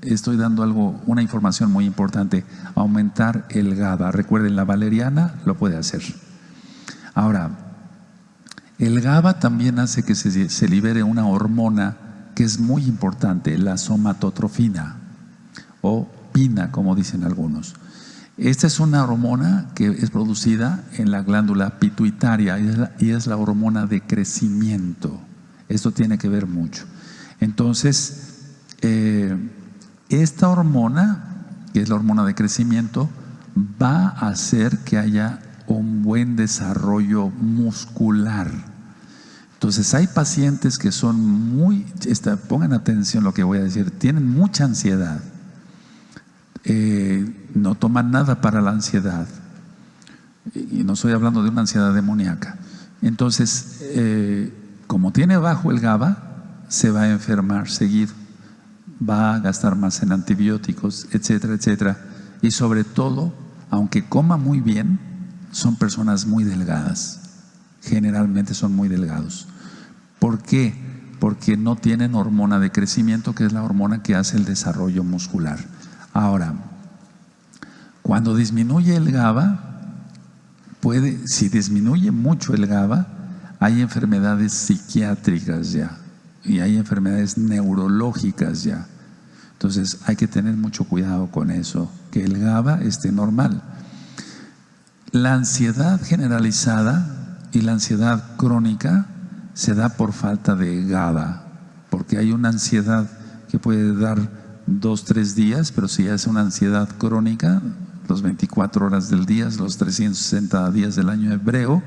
estoy dando una información muy importante: aumentar el GABA. Recuerden, la valeriana lo puede hacer. Ahora, el GABA también hace que se libere una hormona que es muy importante, la somatotrofina, o pina, como dicen algunos. Esta es una hormona que es producida en la glándula pituitaria, y es la hormona de crecimiento. Esto tiene que ver mucho. Entonces, esta hormona, que es la hormona de crecimiento, va a hacer que haya un buen desarrollo muscular. Entonces, hay pacientes que son pongan atención a lo que voy a decir, tienen mucha ansiedad, no toman nada para la ansiedad, y no estoy hablando de una ansiedad demoníaca. Entonces, como tiene bajo el GABA, se va a enfermar seguido, va a gastar más en antibióticos, etcétera, etcétera. Y sobre todo, aunque coma muy bien, son personas muy delgadas. Generalmente son muy delgados. ¿Por qué? Porque no tienen hormona de crecimiento, que es la hormona que hace el desarrollo muscular. Ahora, cuando disminuye el GABA, si disminuye mucho el GABA, hay enfermedades psiquiátricas ya, y hay enfermedades neurológicas ya. Entonces hay que tener mucho cuidado con eso, que el GABA esté normal. La ansiedad generalizada y la ansiedad crónica se da por falta de GABA, porque hay una ansiedad que puede dar 2, 3 días, pero si ya es una ansiedad crónica, los 24 horas del día, los 360 días del año hebreo,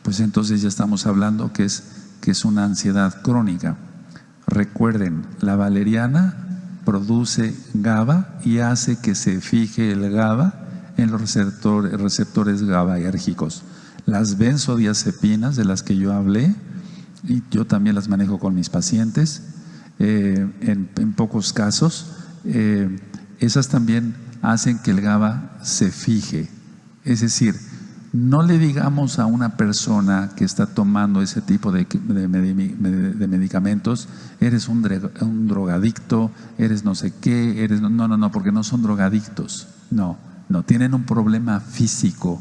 pues entonces ya estamos hablando que es una ansiedad crónica. Recuerden, la valeriana produce GABA y hace que se fije el GABA en los receptores GABAérgicos. Las benzodiazepinas de las que yo hablé, y yo también las manejo con mis pacientes, en pocos casos, esas también hacen que el GABA se fije. Es decir, no le digamos a una persona que está tomando ese tipo de medicamentos: eres un drogadicto, eres no sé qué, no, porque no son drogadictos. No, tienen un problema físico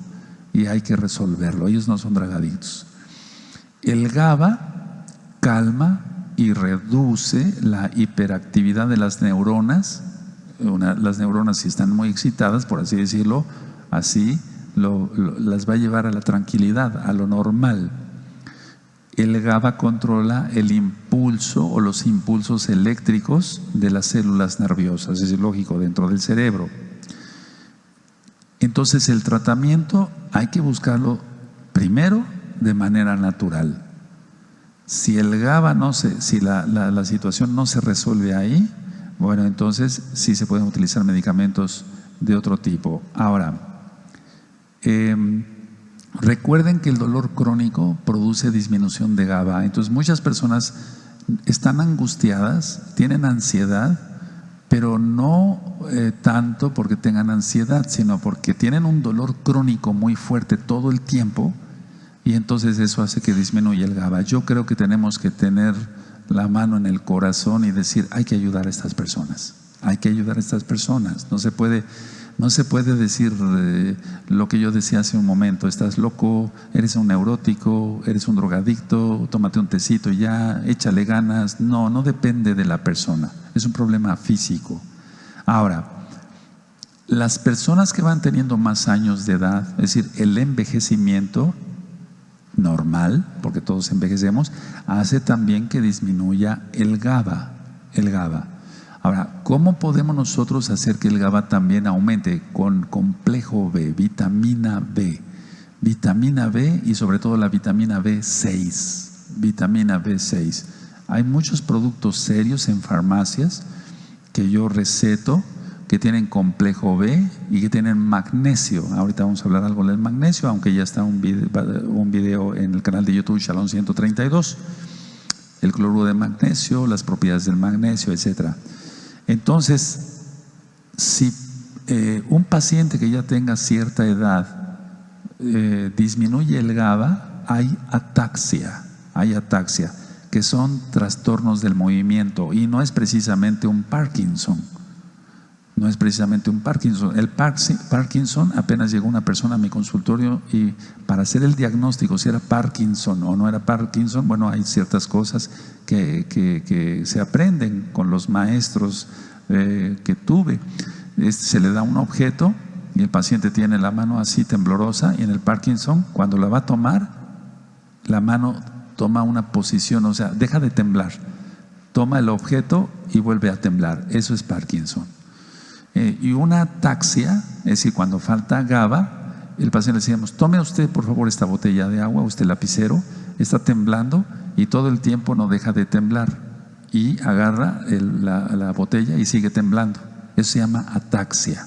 y hay que resolverlo. Ellos no son drogadictos. El GABA calma y reduce la hiperactividad de las neuronas. Las neuronas, si están muy excitadas, por así decirlo, las va a llevar a la tranquilidad, a lo normal. El GABA controla el impulso o los impulsos eléctricos de las células nerviosas, es lógico, dentro del cerebro. Entonces, el tratamiento hay que buscarlo primero de manera natural. Si el GABA si la situación no se resuelve ahí, bueno, entonces sí se pueden utilizar medicamentos de otro tipo. Ahora, recuerden que el dolor crónico produce disminución de GABA. Entonces muchas personas están angustiadas, tienen ansiedad, pero no tanto porque tengan ansiedad, sino porque tienen un dolor crónico muy fuerte todo el tiempo, y entonces eso hace que disminuya el GABA. Yo creo que tenemos que tener la mano en el corazón y decir, hay que ayudar a estas personas, hay que ayudar a estas personas. No se puede decir lo que yo decía hace un momento: estás loco, eres un neurótico, eres un drogadicto, tómate un tecito y ya, échale ganas. No depende de la persona, es un problema físico. Ahora, las personas que van teniendo más años de edad, es decir, el envejecimiento normal, porque todos envejecemos, hace también que disminuya el GABA. Ahora, ¿cómo podemos nosotros hacer que el GABA también aumente? Con complejo B, vitamina B y sobre todo la vitamina B6. Hay muchos productos serios en farmacias que yo receto que tienen complejo B y que tienen magnesio. Ahorita vamos a hablar algo del magnesio, aunque ya está un video en el canal de YouTube Shalom 132. El cloruro de magnesio, las propiedades del magnesio, etcétera. Entonces, si un paciente que ya tenga cierta edad disminuye el GABA, hay ataxia, que son trastornos del movimiento, y no es precisamente un Parkinson. El Parkinson, apenas llegó una persona a mi consultorio y para hacer el diagnóstico si era Parkinson o no era Parkinson, bueno, hay ciertas cosas que se aprenden con los maestros que tuve. Se le da un objeto y el paciente tiene la mano así temblorosa, y en el Parkinson, cuando la va a tomar, la mano toma una posición, o sea, deja de temblar, toma el objeto y vuelve a temblar. Eso es Parkinson. Y una ataxia, es decir, cuando falta GABA, el paciente le decíamos: tome usted por favor esta botella de agua, usted lapicero, está temblando y todo el tiempo no deja de temblar, y agarra la botella y sigue temblando. Eso se llama ataxia.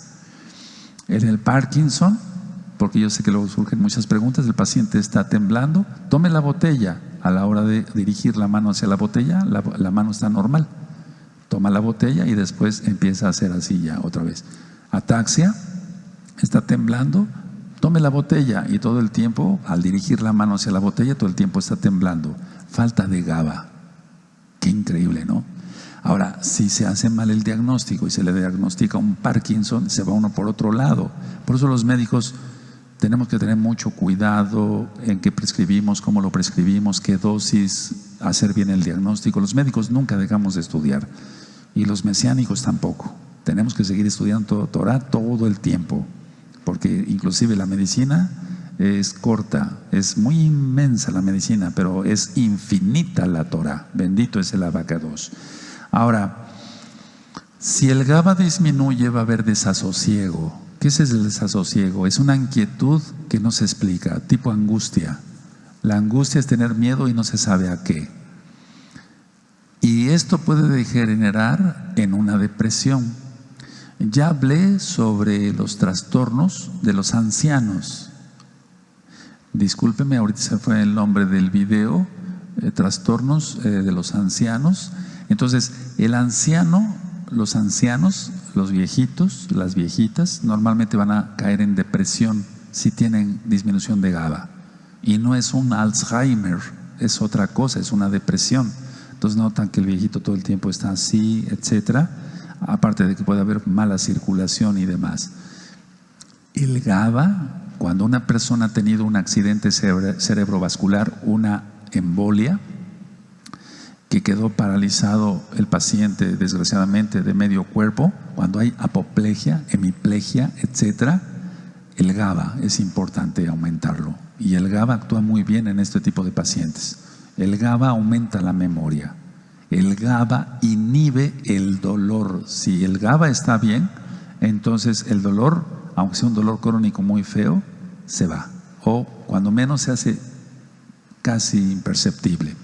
En el Parkinson, porque yo sé que luego surgen muchas preguntas, el paciente está temblando, tome la botella, a la hora de dirigir la mano hacia la botella, la mano está normal. Toma la botella y después empieza a hacer así ya otra vez. Ataxia, está temblando, tome la botella, y todo el tiempo, al dirigir la mano hacia la botella, todo el tiempo está temblando. Falta de GABA. Qué increíble, ¿no? Ahora, si se hace mal el diagnóstico y se le diagnostica un Parkinson, se va uno por otro lado. Por eso los médicos tenemos que tener mucho cuidado en qué prescribimos, cómo lo prescribimos, qué dosis, hacer bien el diagnóstico. Los médicos nunca dejamos de estudiar, y los mesiánicos tampoco. Tenemos que seguir estudiando Torah todo el tiempo, porque inclusive la medicina es corta, es muy inmensa la medicina, pero es infinita la Torah. Bendito es el Abacados. Ahora, si el GABA disminuye, va a haber desasosiego. ¿Qué es el desasosiego? Es una inquietud que no se explica, tipo angustia. La angustia es tener miedo y no se sabe a qué. Y esto puede degenerar en una depresión. Ya hablé sobre los trastornos de los ancianos. Discúlpeme, ahorita se fue el nombre del video, trastornos de los ancianos. Entonces, el anciano, los ancianos, los viejitos, las viejitas, normalmente van a caer en depresión si tienen disminución de GABA. Y no es un Alzheimer, es otra cosa, es una depresión. Entonces notan que el viejito todo el tiempo está así, etcétera. Aparte de que puede haber mala circulación y demás. El GABA, cuando una persona ha tenido un accidente cerebrovascular, una embolia, que quedó paralizado el paciente desgraciadamente de medio cuerpo, cuando hay apoplejia, hemiplegia, etcétera, el GABA es importante aumentarlo. Y el GABA actúa muy bien en este tipo de pacientes. El GABA aumenta la memoria. El GABA inhibe el dolor. Si el GABA está bien, entonces el dolor, aunque sea un dolor crónico muy feo, se va. O cuando menos se hace casi imperceptible.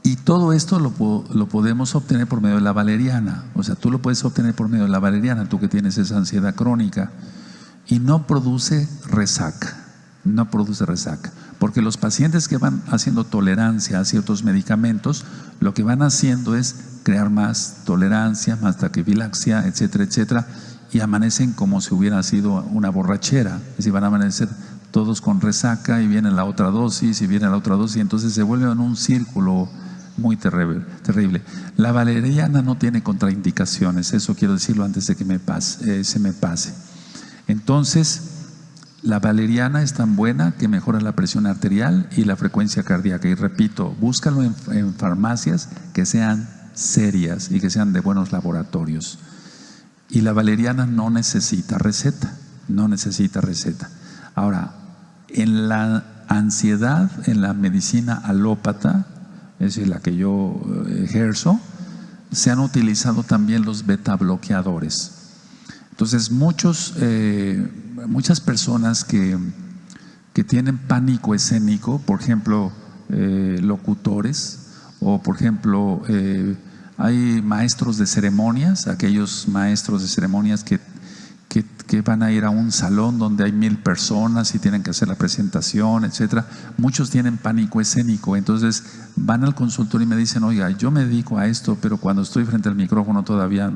Y todo esto lo podemos obtener por medio de la valeriana. O sea, tú lo puedes obtener por medio de la valeriana, tú que tienes esa ansiedad crónica. Y no produce resaca, no produce resaca. Porque los pacientes que van haciendo tolerancia a ciertos medicamentos, lo que van haciendo es crear más tolerancia, más taquifilaxia, etcétera, etcétera, y amanecen como si hubiera sido una borrachera. Es decir, van a amanecer todos con resaca y viene la otra dosis y viene la otra dosis, y entonces se vuelve en un círculo muy terrible. La valeriana no tiene contraindicaciones, eso quiero decirlo antes de que se me pase. Entonces, la valeriana es tan buena que mejora la presión arterial y la frecuencia cardíaca. Y repito, búscalo en farmacias que sean serias y que sean de buenos laboratorios. Y la valeriana no necesita receta, no necesita receta. Ahora, en la ansiedad, en la medicina alópata, es decir, la que yo ejerzo, se han utilizado también los beta bloqueadores. Entonces, muchas personas que tienen pánico escénico, por ejemplo, locutores, o por ejemplo, hay maestros de ceremonias, aquellos maestros de ceremonias que van a ir a un salón donde hay 1000 personas y tienen que hacer la presentación, etcétera. Muchos tienen pánico escénico, entonces van al consultorio y me dicen: oiga, yo me dedico a esto, pero cuando estoy frente al micrófono todavía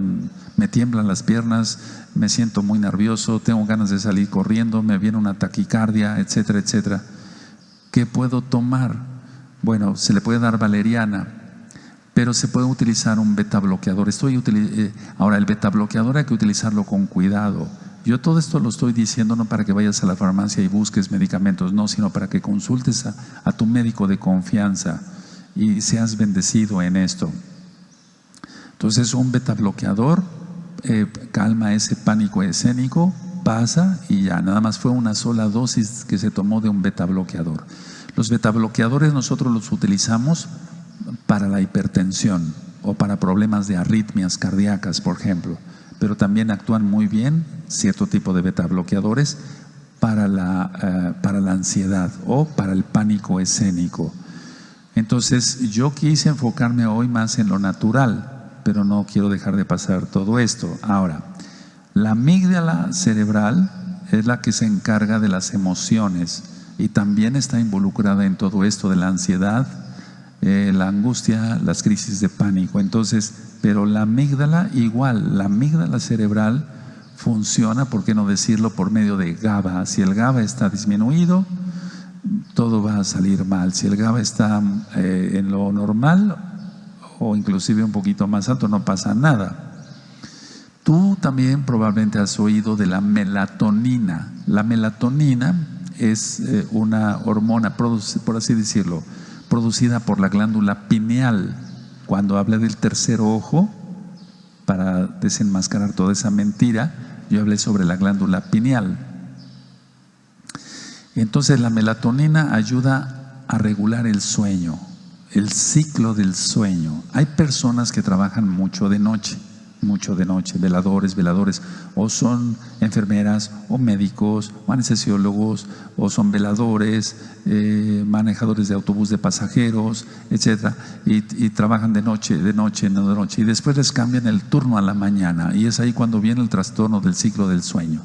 me tiemblan las piernas, me siento muy nervioso, tengo ganas de salir corriendo, me viene una taquicardia, etcétera, etcétera. ¿Qué puedo tomar? Bueno, se le puede dar valeriana, pero se puede utilizar un beta bloqueador. Ahora, el beta bloqueador hay que utilizarlo con cuidado. Yo todo esto lo estoy diciendo no para que vayas a la farmacia y busques medicamentos, no, sino para que consultes a tu médico de confianza y seas bendecido en esto. Entonces, un beta bloqueador calma ese pánico escénico, pasa y ya, nada más fue una sola dosis que se tomó de un beta bloqueador. Los beta bloqueadores nosotros los utilizamos para la hipertensión o para problemas de arritmias cardíacas, por ejemplo, pero también actúan muy bien cierto tipo de beta bloqueadores para la ansiedad o para el pánico escénico. Entonces, yo quise enfocarme hoy más en lo natural, pero no quiero dejar de pasar todo esto. Ahora, la amígdala cerebral es la que se encarga de las emociones y también está involucrada en todo esto de la ansiedad, la angustia, las crisis de pánico. Entonces, pero la amígdala igual, la amígdala cerebral funciona, por qué no decirlo, por medio de GABA. Si el GABA está disminuido, todo va a salir mal. Si el GABA está en lo normal o inclusive un poquito más alto, no pasa nada. Tú también probablemente has oído de la melatonina. La melatonina es una hormona, por así decirlo, producida por la glándula pineal. Cuando hablé del tercer ojo, para desenmascarar toda esa mentira, yo hablé sobre la glándula pineal. Entonces, la melatonina ayuda a regular el sueño, el ciclo del sueño. Hay personas que trabajan mucho de noche, veladores, o son enfermeras, o médicos, o anestesiólogos, o son veladores, manejadores de autobús de pasajeros, etcétera, y trabajan de noche, y después les cambian el turno a la mañana, y es ahí cuando viene el trastorno del ciclo del sueño.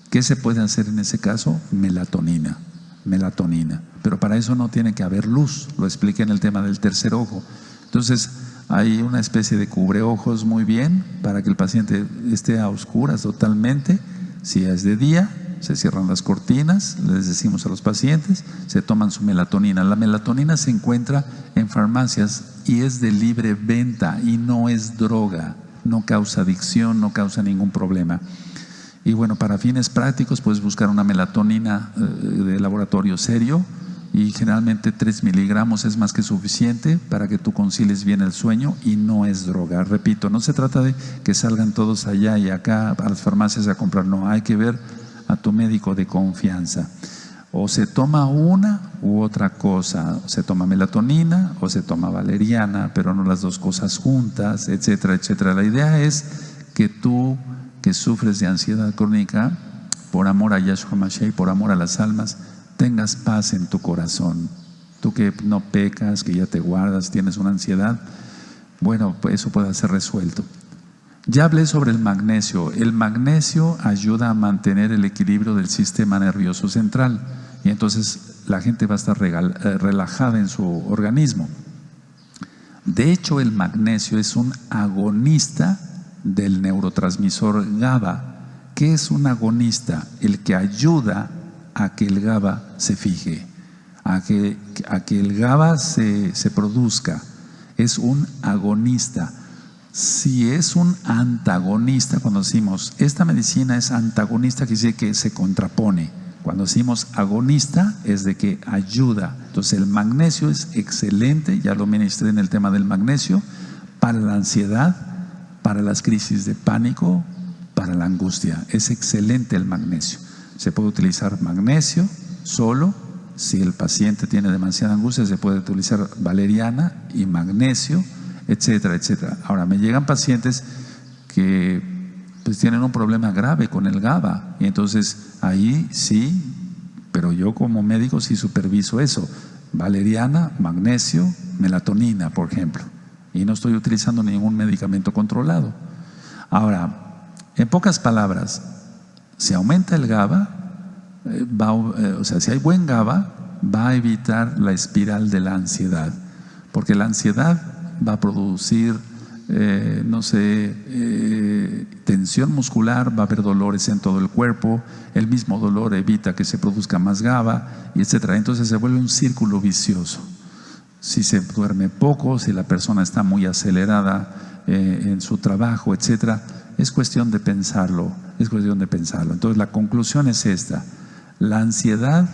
¿Qué se puede hacer en ese caso? Melatonina. Pero para eso no tiene que haber luz, lo expliqué en el tema del tercer ojo. Entonces, hay una especie de cubreojos muy bien para que el paciente esté a oscuras totalmente. Si es de día, se cierran las cortinas, les decimos a los pacientes, se toman su melatonina. La melatonina se encuentra en farmacias y es de libre venta y no es droga, no causa adicción, no causa ningún problema. Y bueno, para fines prácticos puedes buscar una melatonina de laboratorio serio, y generalmente 3 miligramos es más que suficiente para que tú concilies bien el sueño, y no es droga. Repito, no se trata de que salgan todos allá y acá a las farmacias a comprar, no, hay que ver a tu médico de confianza. O se toma una u otra cosa, se toma melatonina o se toma valeriana, pero no las dos cosas juntas, etcétera, etcétera. La idea es que tú, que sufres de ansiedad crónica, por amor a Yahshua Mashiach y por amor a las almas, tengas paz en tu corazón. Tú que no pecas, que ya te guardas, tienes una ansiedad, bueno, pues eso puede ser resuelto. Ya hablé sobre el magnesio. El magnesio ayuda a mantener el equilibrio del sistema nervioso central y entonces la gente va a estar relajada en su organismo. De hecho, el magnesio es un agonista del neurotransmisor GABA. ¿Qué es un agonista? El que ayuda a que el GABA se fije, a que el GABA se produzca. Es un agonista. Si es un antagonista, cuando decimos esta medicina es antagonista, quiere decir que se contrapone. Cuando decimos agonista es de que ayuda. Entonces el magnesio es excelente, ya lo ministré en el tema del magnesio, para la ansiedad, para las crisis de pánico, para la angustia. Es excelente el magnesio. Se puede utilizar magnesio solo. Si el paciente tiene demasiada angustia, se puede utilizar valeriana y magnesio, etcétera, etcétera. Ahora, me llegan pacientes que pues tienen un problema grave con el GABA y entonces ahí sí, pero yo como médico sí superviso eso. Valeriana, magnesio, melatonina, por ejemplo. Y no estoy utilizando ningún medicamento controlado. Ahora, en pocas palabras, si aumenta el GABA, o sea, si hay buen GABA, va a evitar la espiral de la ansiedad, porque la ansiedad va a producir, tensión muscular, va a haber dolores en todo el cuerpo, el mismo dolor evita que se produzca más GABA, y etcétera. Entonces se vuelve un círculo vicioso. Si se duerme poco, si la persona está muy acelerada en su trabajo, etcétera, es cuestión de pensarlo, es cuestión de pensarlo. Entonces la conclusión es esta: la ansiedad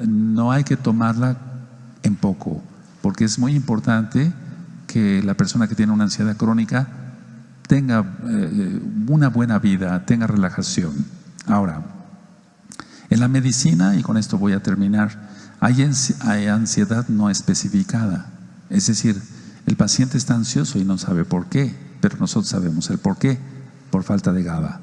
no hay que tomarla en poco, porque es muy importante que la persona que tiene una ansiedad crónica tenga una buena vida, tenga relajación. Ahora, en la medicina, y con esto voy a terminar, hay ansiedad no especificada. Es decir, el paciente está ansioso y no sabe por qué, pero nosotros sabemos el por qué, por falta de GABA.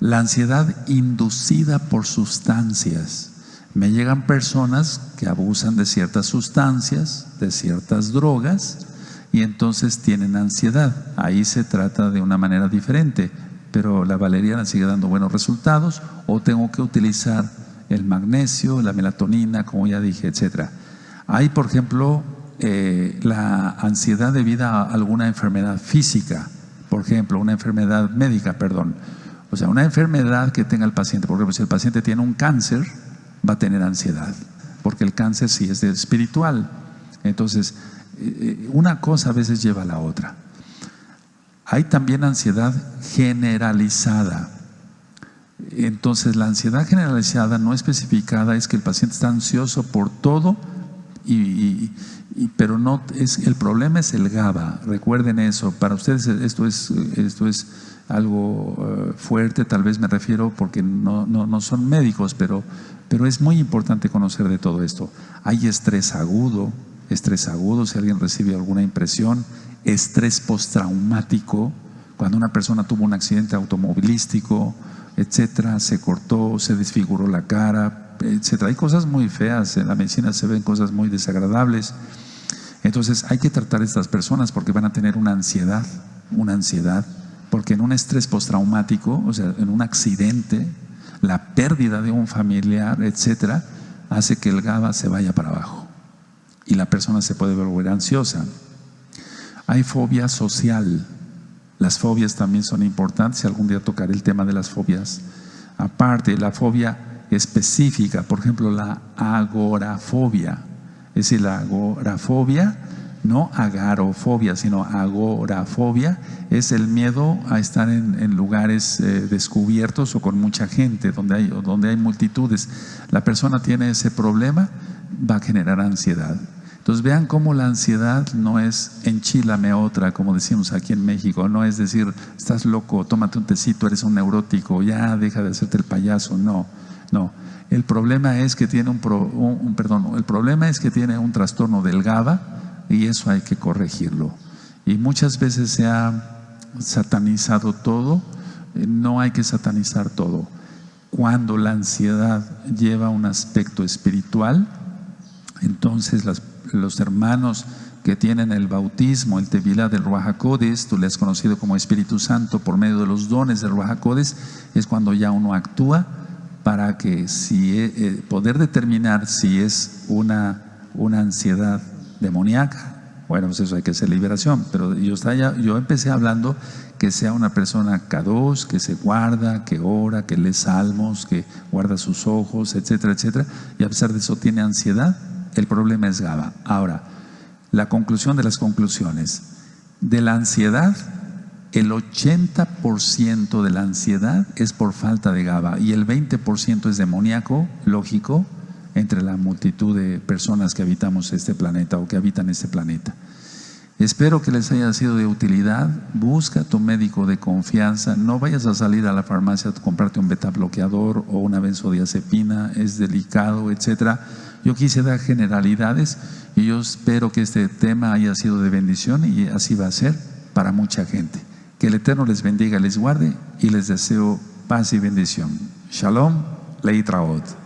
La ansiedad inducida por sustancias. Me llegan personas que abusan de ciertas sustancias, de ciertas drogas, y entonces tienen ansiedad. Ahí se trata de una manera diferente, pero la valeriana sigue dando buenos resultados, o tengo que utilizar el magnesio, la melatonina, como ya dije, etcétera. Hay, por ejemplo, la ansiedad debido a alguna enfermedad física, por ejemplo, una enfermedad médica, perdón. O sea, una enfermedad que tenga el paciente. Por ejemplo, si el paciente tiene un cáncer, va a tener ansiedad, porque el cáncer sí es espiritual. Entonces, una cosa a veces lleva a la otra. Hay también ansiedad generalizada. Entonces, la ansiedad generalizada no especificada es que el paciente está ansioso por todo, pero no es, el problema es el GABA. Recuerden eso. Para ustedes esto es algo fuerte, tal vez me refiero porque no son médicos, pero es muy importante conocer de todo esto. Hay estrés agudo, si alguien recibe alguna impresión, estrés postraumático, cuando una persona tuvo un accidente automovilístico, etcétera, se cortó, se desfiguró la cara, etcétera. Hay cosas muy feas, en la medicina se ven cosas muy desagradables. Entonces hay que tratar a estas personas porque van a tener una ansiedad, porque en un estrés postraumático, o sea, en un accidente, la pérdida de un familiar, etcétera, hace que el GABA se vaya para abajo y la persona se puede volver ansiosa. Hay fobia social. Las fobias también son importantes. Algún día tocaré el tema de las fobias. Aparte, la fobia específica, por ejemplo, la agorafobia. Es decir, la agorafobia, no agarofobia, sino agorafobia, es el miedo a estar en lugares descubiertos o con mucha gente, donde hay multitudes. La persona tiene ese problema, va a generar ansiedad. Entonces vean cómo la ansiedad no es enchílame otra, como decimos aquí en México. No es decir, estás loco, tómate un tecito, eres un neurótico, ya deja de hacerte el payaso. No. El problema es que tiene el problema es que tiene un trastorno del GABA, y eso hay que corregirlo. Y muchas veces se ha satanizado todo. No hay que satanizar todo. Cuando la ansiedad lleva un aspecto espiritual, entonces los hermanos que tienen el bautismo, el Tevilá del Ruach HaKodesh, tú le has conocido como Espíritu Santo por medio de los dones del Ruach HaKodesh, es cuando ya uno actúa para que poder determinar si es una ansiedad demoníaca. Bueno, pues eso hay que hacer liberación, pero yo empecé hablando que sea una persona Kadosh, que se guarda, que ora, que lee salmos, que guarda sus ojos, etcétera, etcétera, y a pesar de eso tiene ansiedad. El problema es GABA. Ahora, la conclusión de las conclusiones. De la ansiedad, el 80% de la ansiedad es por falta de GABA y el 20% es demoníaco, lógico, entre la multitud de personas que habitamos este planeta o que habitan este planeta. Espero que les haya sido de utilidad. Busca a tu médico de confianza. No vayas a salir a la farmacia a comprarte un beta bloqueador o una benzodiazepina, es delicado, etcétera. Yo quise dar generalidades y yo espero que este tema haya sido de bendición y así va a ser para mucha gente. Que el Eterno les bendiga, les guarde y les deseo paz y bendición. Shalom, Leitraot.